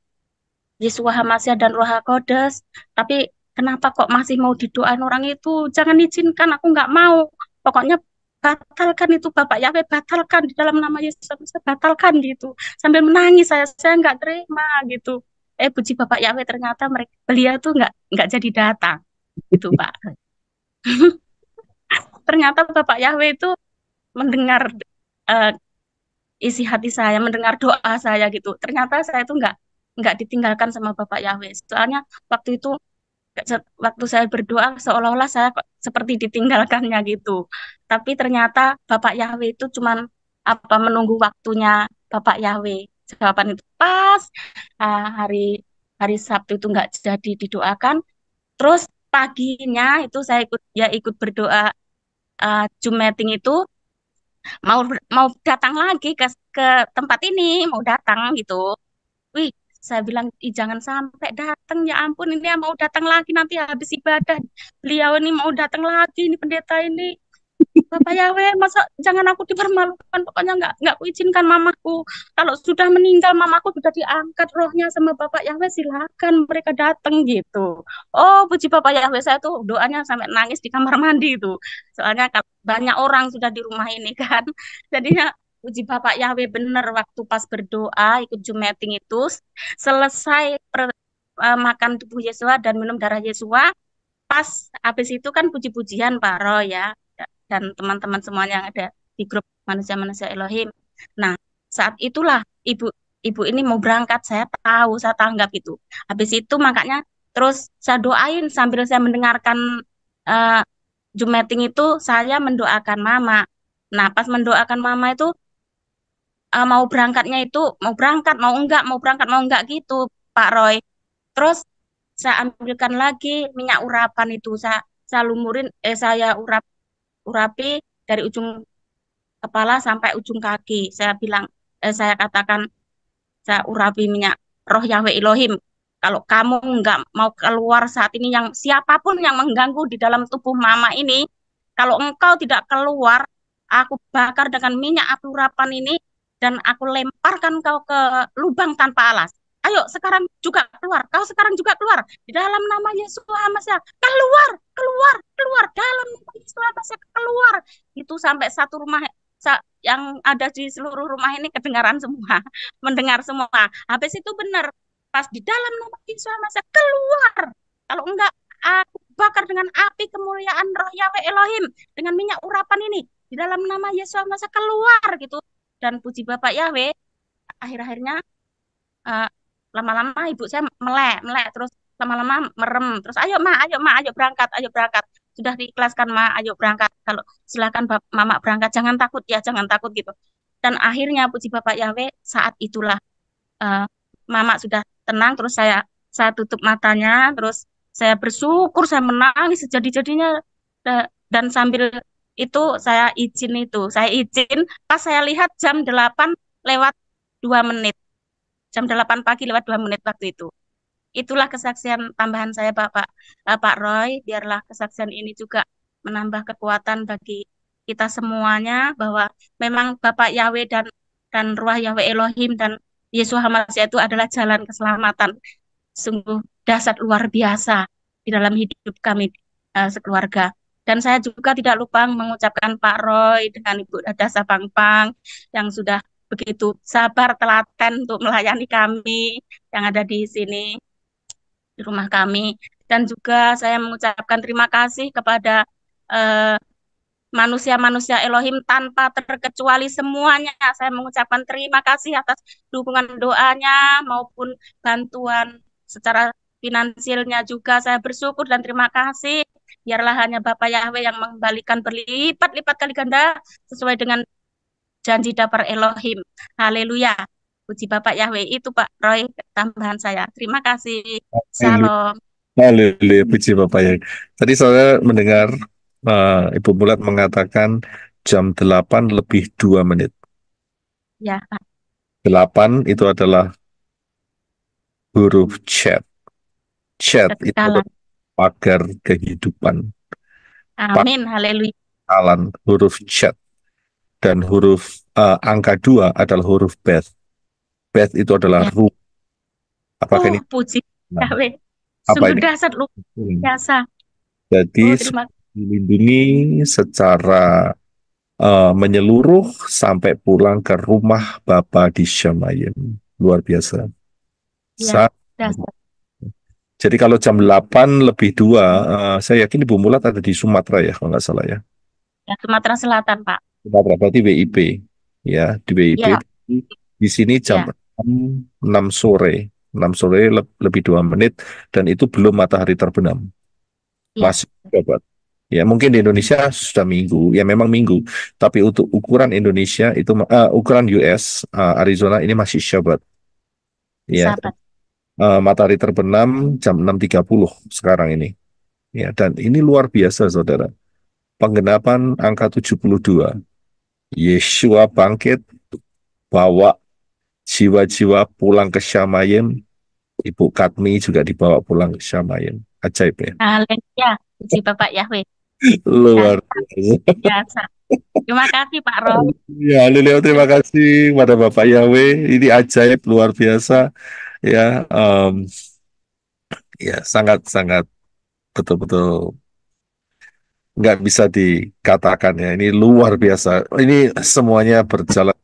Yeshua HaMashiach dan Roh HaKodes. Tapi kenapa kok masih mau didoain orang itu? Jangan izinkan, aku nggak mau. pokoknya batalkan itu Bapak Yahweh, batalkan di dalam nama Yesus, batalkan gitu. Sambil menangis saya nggak terima gitu. Puji Bapak Yahweh, ternyata beliau tuh nggak jadi datang gitu Pak. Ternyata Bapak Yahweh itu mendengar isi hati saya, mendengar doa saya gitu. Ternyata saya itu nggak ditinggalkan sama Bapak Yahweh. Soalnya waktu itu waktu saya berdoa seolah-olah saya seperti ditinggalkannya gitu. Tapi ternyata Bapak Yahweh itu cuman menunggu waktunya Bapak Yahweh. Jawaban itu pas hari Sabtu itu nggak jadi didoakan. Terus paginya itu saya ikut berdoa Zoom meeting itu mau datang lagi ke tempat ini, mau datang gitu. Wih, saya bilang, jangan sampai datang, ya ampun, ini mau datang lagi nanti habis ibadah. Beliau ini mau datang lagi, ini pendeta ini. Bapak Yahweh, masa jangan aku dipermalukan, pokoknya nggak kuizinkan mamaku. Kalau sudah meninggal, mamaku sudah diangkat rohnya sama Bapak Yahweh, silakan mereka datang gitu. Oh, puji Bapak Yahweh, saya tuh doanya sampai nangis di kamar mandi itu. Soalnya banyak orang sudah di rumah ini kan. Jadinya puji Bapak Yahweh, bener waktu pas berdoa ikut Zoom meeting itu selesai makan tubuh Yesua dan minum darah Yesua, pas habis itu kan puji-pujian Pak Roy ya dan teman-teman semuanya yang ada di grup manusia-manusia Elohim. Nah, saat itulah ibu ini mau berangkat, saya tahu, saya tanggap itu. Habis itu makanya terus saya doain sambil saya mendengarkan Zoom meeting itu, saya mendoakan mama. Nah, pas mendoakan mama itu mau berangkatnya itu mau berangkat mau enggak gitu Pak Roy. Terus saya ambilkan lagi minyak urapan itu, saya lumurin, saya urapi dari ujung kepala sampai ujung kaki. Saya katakan, saya urapi minyak roh Yahweh Elohim. Kalau kamu nggak mau keluar saat ini, yang siapapun yang mengganggu di dalam tubuh mama ini, kalau engkau tidak keluar, aku bakar dengan minyak api urapan ini dan aku lemparkan kau ke lubang tanpa alas. Ayo sekarang juga keluar, kau sekarang juga keluar di dalam nama Yesus Hamasiah. Keluar, keluar, keluar dalam nama Yesus Hamasiah, keluar. Itu sampai satu rumah yang ada di seluruh rumah ini kedengaran semua, mendengar semua. Habis itu benar, pas di dalam nama Yesus Hamasiah, keluar. Kalau enggak, aku bakar dengan api kemuliaan roh Yahweh Elohim dengan minyak urapan ini di dalam nama Yesus Hamasiah, keluar gitu. Dan puji Bapak Yahweh, akhir-akhirnya lama-lama ibu saya melek terus lama-lama merem, terus ayo ma ayo berangkat sudah diikhlaskan ma, ayo berangkat, kalau silakan mama berangkat, jangan takut ya, jangan takut gitu. Dan akhirnya puji Bapak Yahweh, saat itulah mama sudah tenang, terus saya tutup matanya, terus saya bersyukur, saya menangis sejadi-jadinya. Dan sambil itu saya izin pas saya lihat jam 8 lewat 2 menit, jam 8 pagi lewat 2 menit waktu itu. Itulah kesaksian tambahan saya Pak Roy. Biarlah kesaksian ini juga menambah kekuatan bagi kita semuanya, bahwa memang Bapak Yahweh dan Ruah Yahweh Elohim dan Yesus Hamasiah itu adalah jalan keselamatan. Sungguh dahsyat luar biasa di dalam hidup kami sekeluarga. Dan saya juga tidak lupa mengucapkan Pak Roy dengan Ibu Dada Sapangpang yang sudah begitu sabar telaten untuk melayani kami yang ada di sini, di rumah kami. Dan juga saya mengucapkan terima kasih kepada manusia-manusia Elohim tanpa terkecuali semuanya. Saya mengucapkan terima kasih atas dukungan doanya maupun bantuan secara finansialnya juga. Saya bersyukur dan terima kasih. Biarlah hanya Bapak Yahweh yang mengembalikan berlipat-lipat kali ganda sesuai dengan janji dapur Elohim. Haleluya. Puji Bapak Yahweh. Itu Pak Roy tambahan saya. Terima kasih. Shalom. Haleluya, puji Bapak Yahweh. Tadi saya mendengar Ibu Mulat mengatakan jam 8 lebih 2 menit. Ya, Pak. 8 itu adalah huruf chat. Chat itu adalah pagar kehidupan. Amin. Haleluya. Huruf chat. Dan huruf angka 2 adalah huruf Beth. Beth itu adalah ruh. Apakah ini? Puji Yahweh. Sungguh dahsyat luar biasa. Jadi dilindungi secara menyeluruh sampai pulang ke rumah Bapak di Syamayim. Luar biasa. Ya, Sa- dasar. Jadi kalau jam 8 lebih 2, saya yakin Ibu Mulat ada di Sumatera ya, kalau nggak salah ya. Ya, Sumatera Selatan, Pak. Sumatera, berarti WIB. Ya, di WIB. Ya, Di sini jam ya, 6 sore. 6 sore lebih 2 menit, dan itu belum matahari terbenam. ya. Masih dapat. Ya, mungkin di Indonesia sudah minggu, ya memang minggu. Tapi untuk ukuran Indonesia itu, ukuran US, Arizona ini masih Syabat. Ya, Sahabat. matahari terbenam jam 6.30 sekarang ini. Ya, dan ini luar biasa, saudara. Penggenapan angka 72. Yeshua bangkit, bawa jiwa-jiwa pulang ke Syamayim. Ibu Katmi juga dibawa pulang ke Syamayim. Ajaib ya. Haleluya. Puji Bapak Yahweh. Luar Dasar, biasa. biasa. Terima kasih, Pak Roy. Ya, Lelio, terima kasih kepada Bapak Yahweh. Ini ajaib luar biasa. Ya, ya sangat-sangat betul-betul nggak bisa dikatakan ya. Ini luar biasa. Ini semuanya berjalan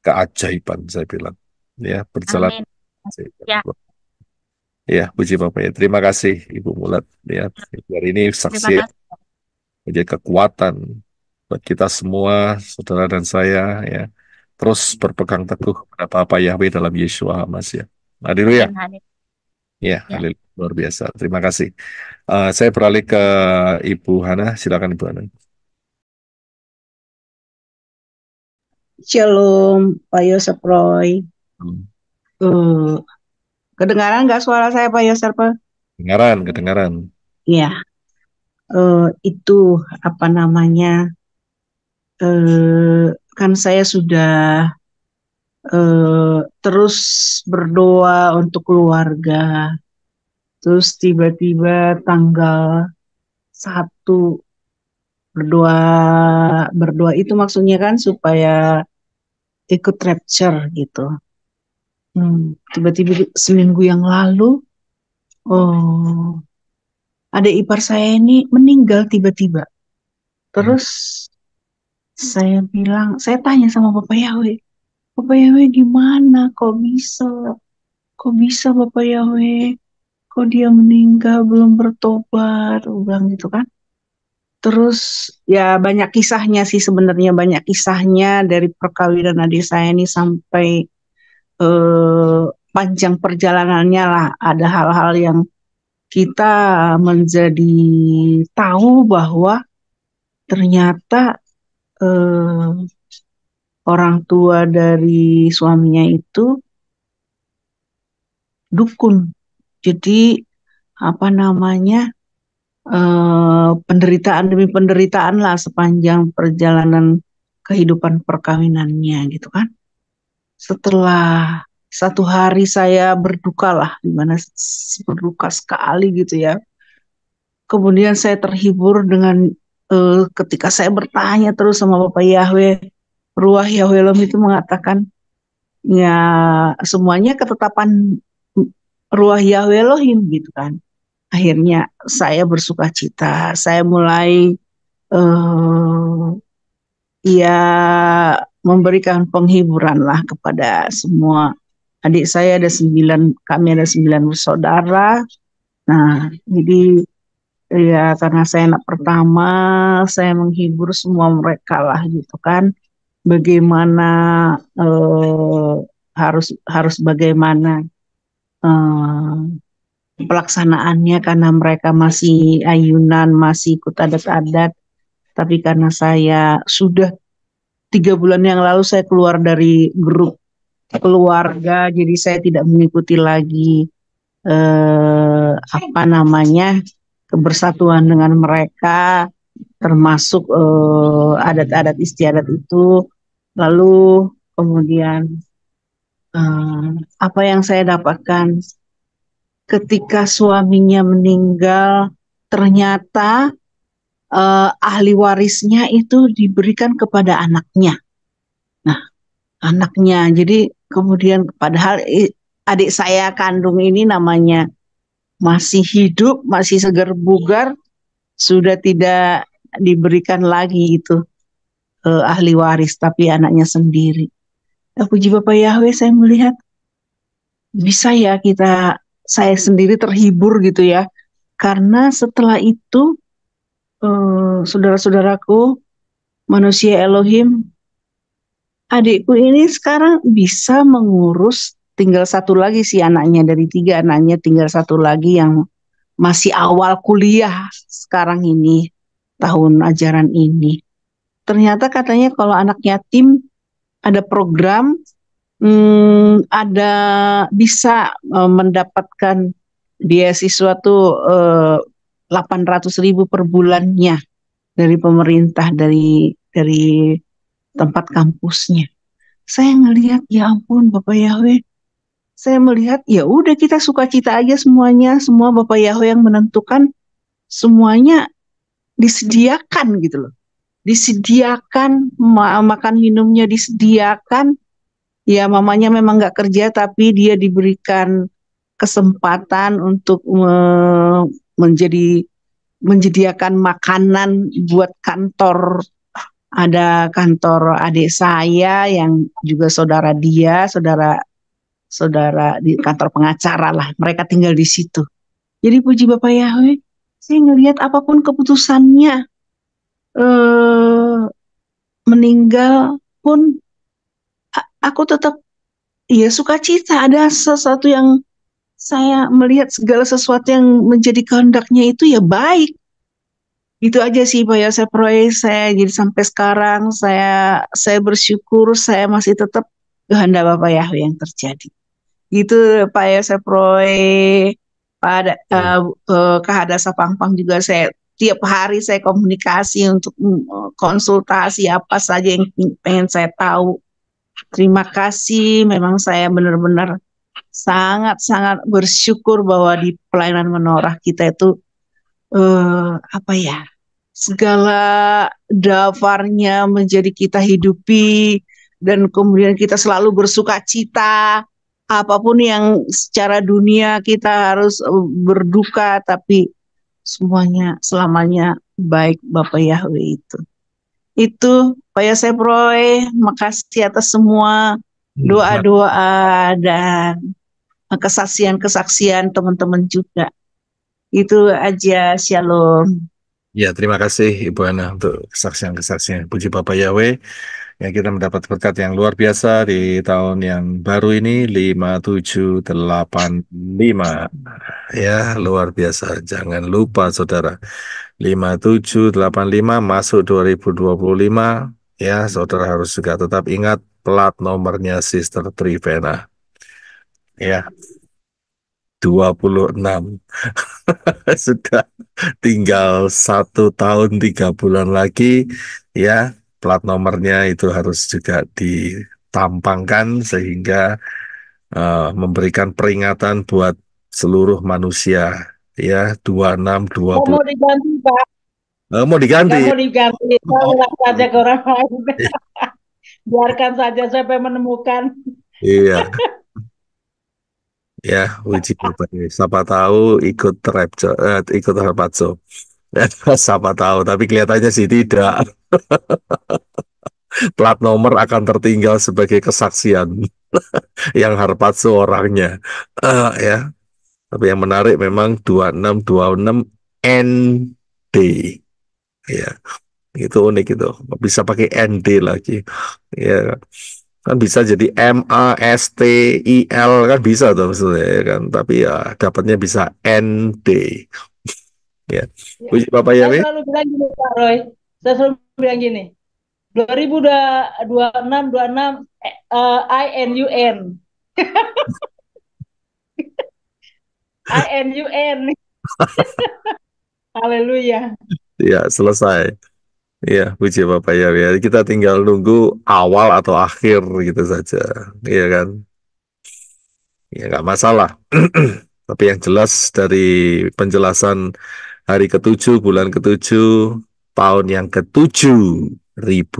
keajaiban, saya bilang. Ya, berjalan Amin. keajaiban. Ya, Ya, puji Bapak ya. Terima kasih Ibu Mulat. Ya, hari ini terima saksi kasih. menjadi kekuatan buat kita semua, saudara dan saya ya. Terus berpegang teguh pada Bapak Yahweh dalam Yeshua HaMashiach. Haleluya. Amin, amin. Ya, Ya. haleluya. Luar biasa. Terima kasih. Saya beralih ke Ibu Hana. Silakan Ibu Hana. Shalom, Pak Yosef Roy. Kedengaran nggak suara saya, Pak Yosef? Kedengaran, kedengaran. Ya, itu apa namanya? Kan saya sudah terus berdoa untuk keluarga. Terus tiba-tiba tanggal 1 berdoa itu maksudnya kan supaya ikut rapture gitu. Tiba-tiba seminggu yang lalu, adik ipar saya ini meninggal tiba-tiba. Terus saya tanya sama Bapak Yahweh gimana? Kok bisa Bapak Yahweh? Kok dia meninggal belum bertobat? Aku bilang gitu kan. Terus ya banyak kisahnya sih sebenarnya, banyak kisahnya dari perkawinan adik saya ini sampai panjang perjalanannya lah. Ada hal-hal yang kita menjadi tahu bahwa ternyata orang tua dari suaminya itu dukun. Jadi apa namanya, penderitaan demi penderitaan lah sepanjang perjalanan kehidupan perkawinannya gitu kan. Setelah 1 hari saya berduka lah, dimana berduka sekali gitu ya. Kemudian saya terhibur dengan ketika saya bertanya terus sama Bapak Yahweh, Ruah Yahweh Elohim itu mengatakan, ya semuanya ketetapan Ruah Yahweh Elohim gitu kan. Akhirnya saya bersuka cita, saya mulai ya memberikan penghiburan lah kepada semua. Adik saya ada 9, kami ada 9 bersaudara. Nah, jadi ya karena saya anak pertama, saya menghibur semua mereka lah gitu kan. Bagaimana harus bagaimana pelaksanaannya, karena mereka masih ayunan, masih ikut adat-adat. Tapi karena saya sudah 3 bulan yang lalu saya keluar dari grup keluarga, jadi saya tidak mengikuti lagi apa namanya, kebersatuan dengan mereka, termasuk adat-adat istiadat itu. Lalu kemudian apa yang saya dapatkan ketika suaminya meninggal, ternyata ahli warisnya itu diberikan kepada anaknya. Nah, anaknya, jadi kemudian padahal adik saya kandung ini namanya masih hidup, masih segar bugar, sudah tidak diberikan lagi itu ahli waris, tapi anaknya sendiri. Puji Bapak Yahweh, saya melihat bisa ya saya sendiri terhibur gitu ya, karena setelah itu saudara-saudaraku, manusia Elohim, adikku ini sekarang bisa mengurus, tinggal satu lagi sih anaknya, dari 3 anaknya tinggal satu lagi yang masih awal kuliah sekarang ini, tahun ajaran ini. Ternyata katanya kalau anak yatim ada program, ada bisa mendapatkan beasiswa tuh 800.000 per bulannya dari pemerintah, dari tempat kampusnya. Saya ngelihat, ya ampun Bapak Yahweh, saya melihat ya udah kita sukacita aja semuanya, semua Bapak Yahweh yang menentukan, semuanya disediakan gitu loh. Disediakan, makan minumnya disediakan. Ya mamanya memang nggak kerja, tapi dia diberikan kesempatan untuk menyediakan makanan buat kantor. Ada kantor adik saya yang juga saudara dia, saudara di kantor pengacara lah. Mereka tinggal di situ. Jadi puji Bapak Yahweh, saya ngelihat apapun keputusannya, meninggal pun aku tetap ya sukacita. Ada sesuatu yang saya melihat, segala sesuatu yang menjadi kehendaknya itu ya baik. Itu aja sih Pak Yosef Roy, saya jadi sampai sekarang saya bersyukur saya masih tetap kehendak Bapak Yahweh yang terjadi. Gitu Pak Yosef Roy. Pada Kahadasa Pangpang juga saya tiap hari saya komunikasi untuk konsultasi apa saja yang pengen saya tahu. Terima kasih, memang saya benar-benar sangat-sangat bersyukur bahwa di pelayanan menorah kita itu segala dafarnya menjadi kita hidupi, dan kemudian kita selalu bersuka cita. Apapun yang secara dunia kita harus berduka, tapi semuanya selamanya baik Bapak Yahweh itu. Itu Pak Yosef Roy, makasih atas semua doa-doa dan kesaksian-kesaksian teman-teman juga. Itu aja, shalom. Ya, terima kasih Ibu Ana untuk kesaksian-kesaksian. Puji Bapak Yahweh, yang kita mendapat berkat yang luar biasa di tahun yang baru ini, 5785. Ya, luar biasa. Jangan lupa saudara, 5785 masuk 2025. Ya, saudara harus juga tetap ingat plat nomornya Sister Trivena. Ya, 26. Sudah tinggal 1 tahun 3 bulan lagi, ya plat nomornya itu harus juga ditampangkan sehingga memberikan peringatan buat seluruh manusia, ya 26 20. Mau diganti Pak. Mau diganti. Mau diganti, saya saja ke orang lain. Biarkan saja sampai menemukan. Iya. Ya, uji Bapak. Siapa tahu ikut Harpazo. Siapa tahu, tapi kelihatannya sih tidak. Plat nomor akan tertinggal sebagai kesaksian yang Harpazo orangnya. Ya. Tapi yang menarik memang 2626 ND. Ya. Itu unik itu. Bisa pakai ND lagi. Ya. Kan bisa jadi MASTIL, kan bisa tuh maksudnya ya kan, tapi ya dapatnya bisa ND. Ya, puji Bapak Yahweh. Saya selalu bilang gini Pak Roy, saya selalu bilang gini, 2026 INUN. INUN. Haleluya. Ya, selesai. Ya, puji Bapak Yahweh. Kita tinggal nunggu awal atau akhir gitu saja, iya kan? Ya nggak masalah. Tapi yang jelas dari penjelasan hari ke-7, bulan ke-7, tahun yang ke-7.000,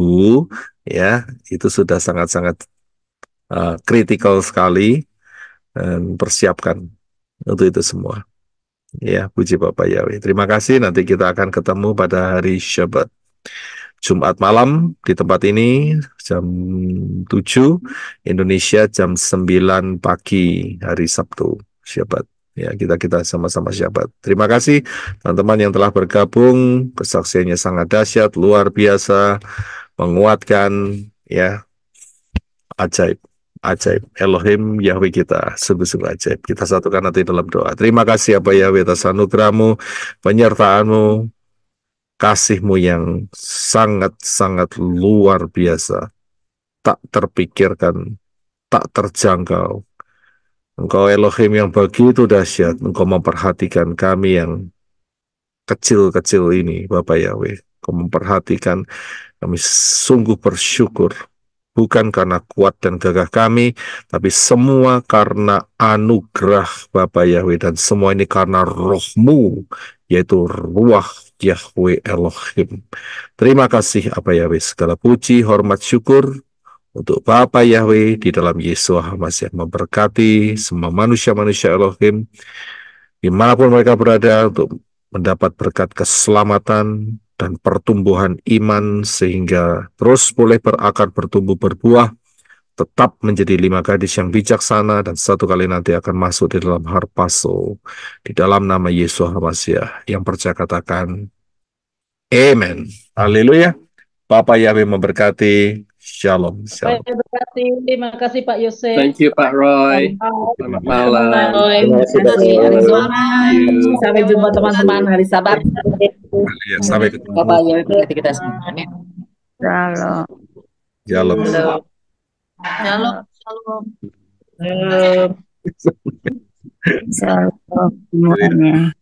ya itu sudah sangat-sangat kritikal sekali, dan persiapkan untuk itu semua. Ya, puji Bapak Yahweh. Terima kasih. Nanti kita akan ketemu pada hari Syabat. Jumat malam di tempat ini jam 7, Indonesia jam 9 pagi hari Sabtu Syabat. Ya, kita sama-sama Syabat. Terima kasih teman-teman yang telah bergabung. Kesaksiannya sangat dahsyat, luar biasa, menguatkan, ya, ajaib. Ajaib. Elohim Yahweh kita sungguh-sungguh ajaib. Kita satukan nanti dalam doa. Terima kasih Bapak Yahweh atas anugerah-Mu, penyertaan-Mu, kasih-Mu yang sangat-sangat luar biasa, tak terpikirkan, tak terjangkau. Engkau Elohim yang begitu dahsyat, Engkau memperhatikan kami yang kecil-kecil ini, Bapak Yahweh. Engkau memperhatikan kami, sungguh bersyukur. Bukan karena kuat dan gagah kami, tapi semua karena anugerah Bapa Yahweh, dan semua ini karena roh-Mu, yaitu Ruach Yahweh Elohim. Terima kasih Bapa Yahweh, segala puji, hormat, syukur untuk Bapa Yahweh di dalam Yesus HaMashiach. Memberkati semua manusia-manusia Elohim, dimanapun mereka berada, untuk mendapat berkat keselamatan dan pertumbuhan iman, sehingga terus boleh berakar, bertumbuh, berbuah, tetap menjadi 5 gadis yang bijaksana, dan satu kali nanti akan masuk di dalam harpaso, di dalam nama Yesus HaMashiach. Yang percaya katakan, Amen. Haleluya. Bapak Yahweh memberkati. Shalom. Shalom. Terima kasih Pak Yosef. Thank you Pak Roy. Selamat malam. Terima kasih. Hari Jumat. Sampai jumpa teman-teman hari Sabat. Ya, sampai ketemu. Bapak Yahweh berkati kita semua. Amin. Shalom. Shalom. Shalom. Shalom. Shalom. Shalom semuanya.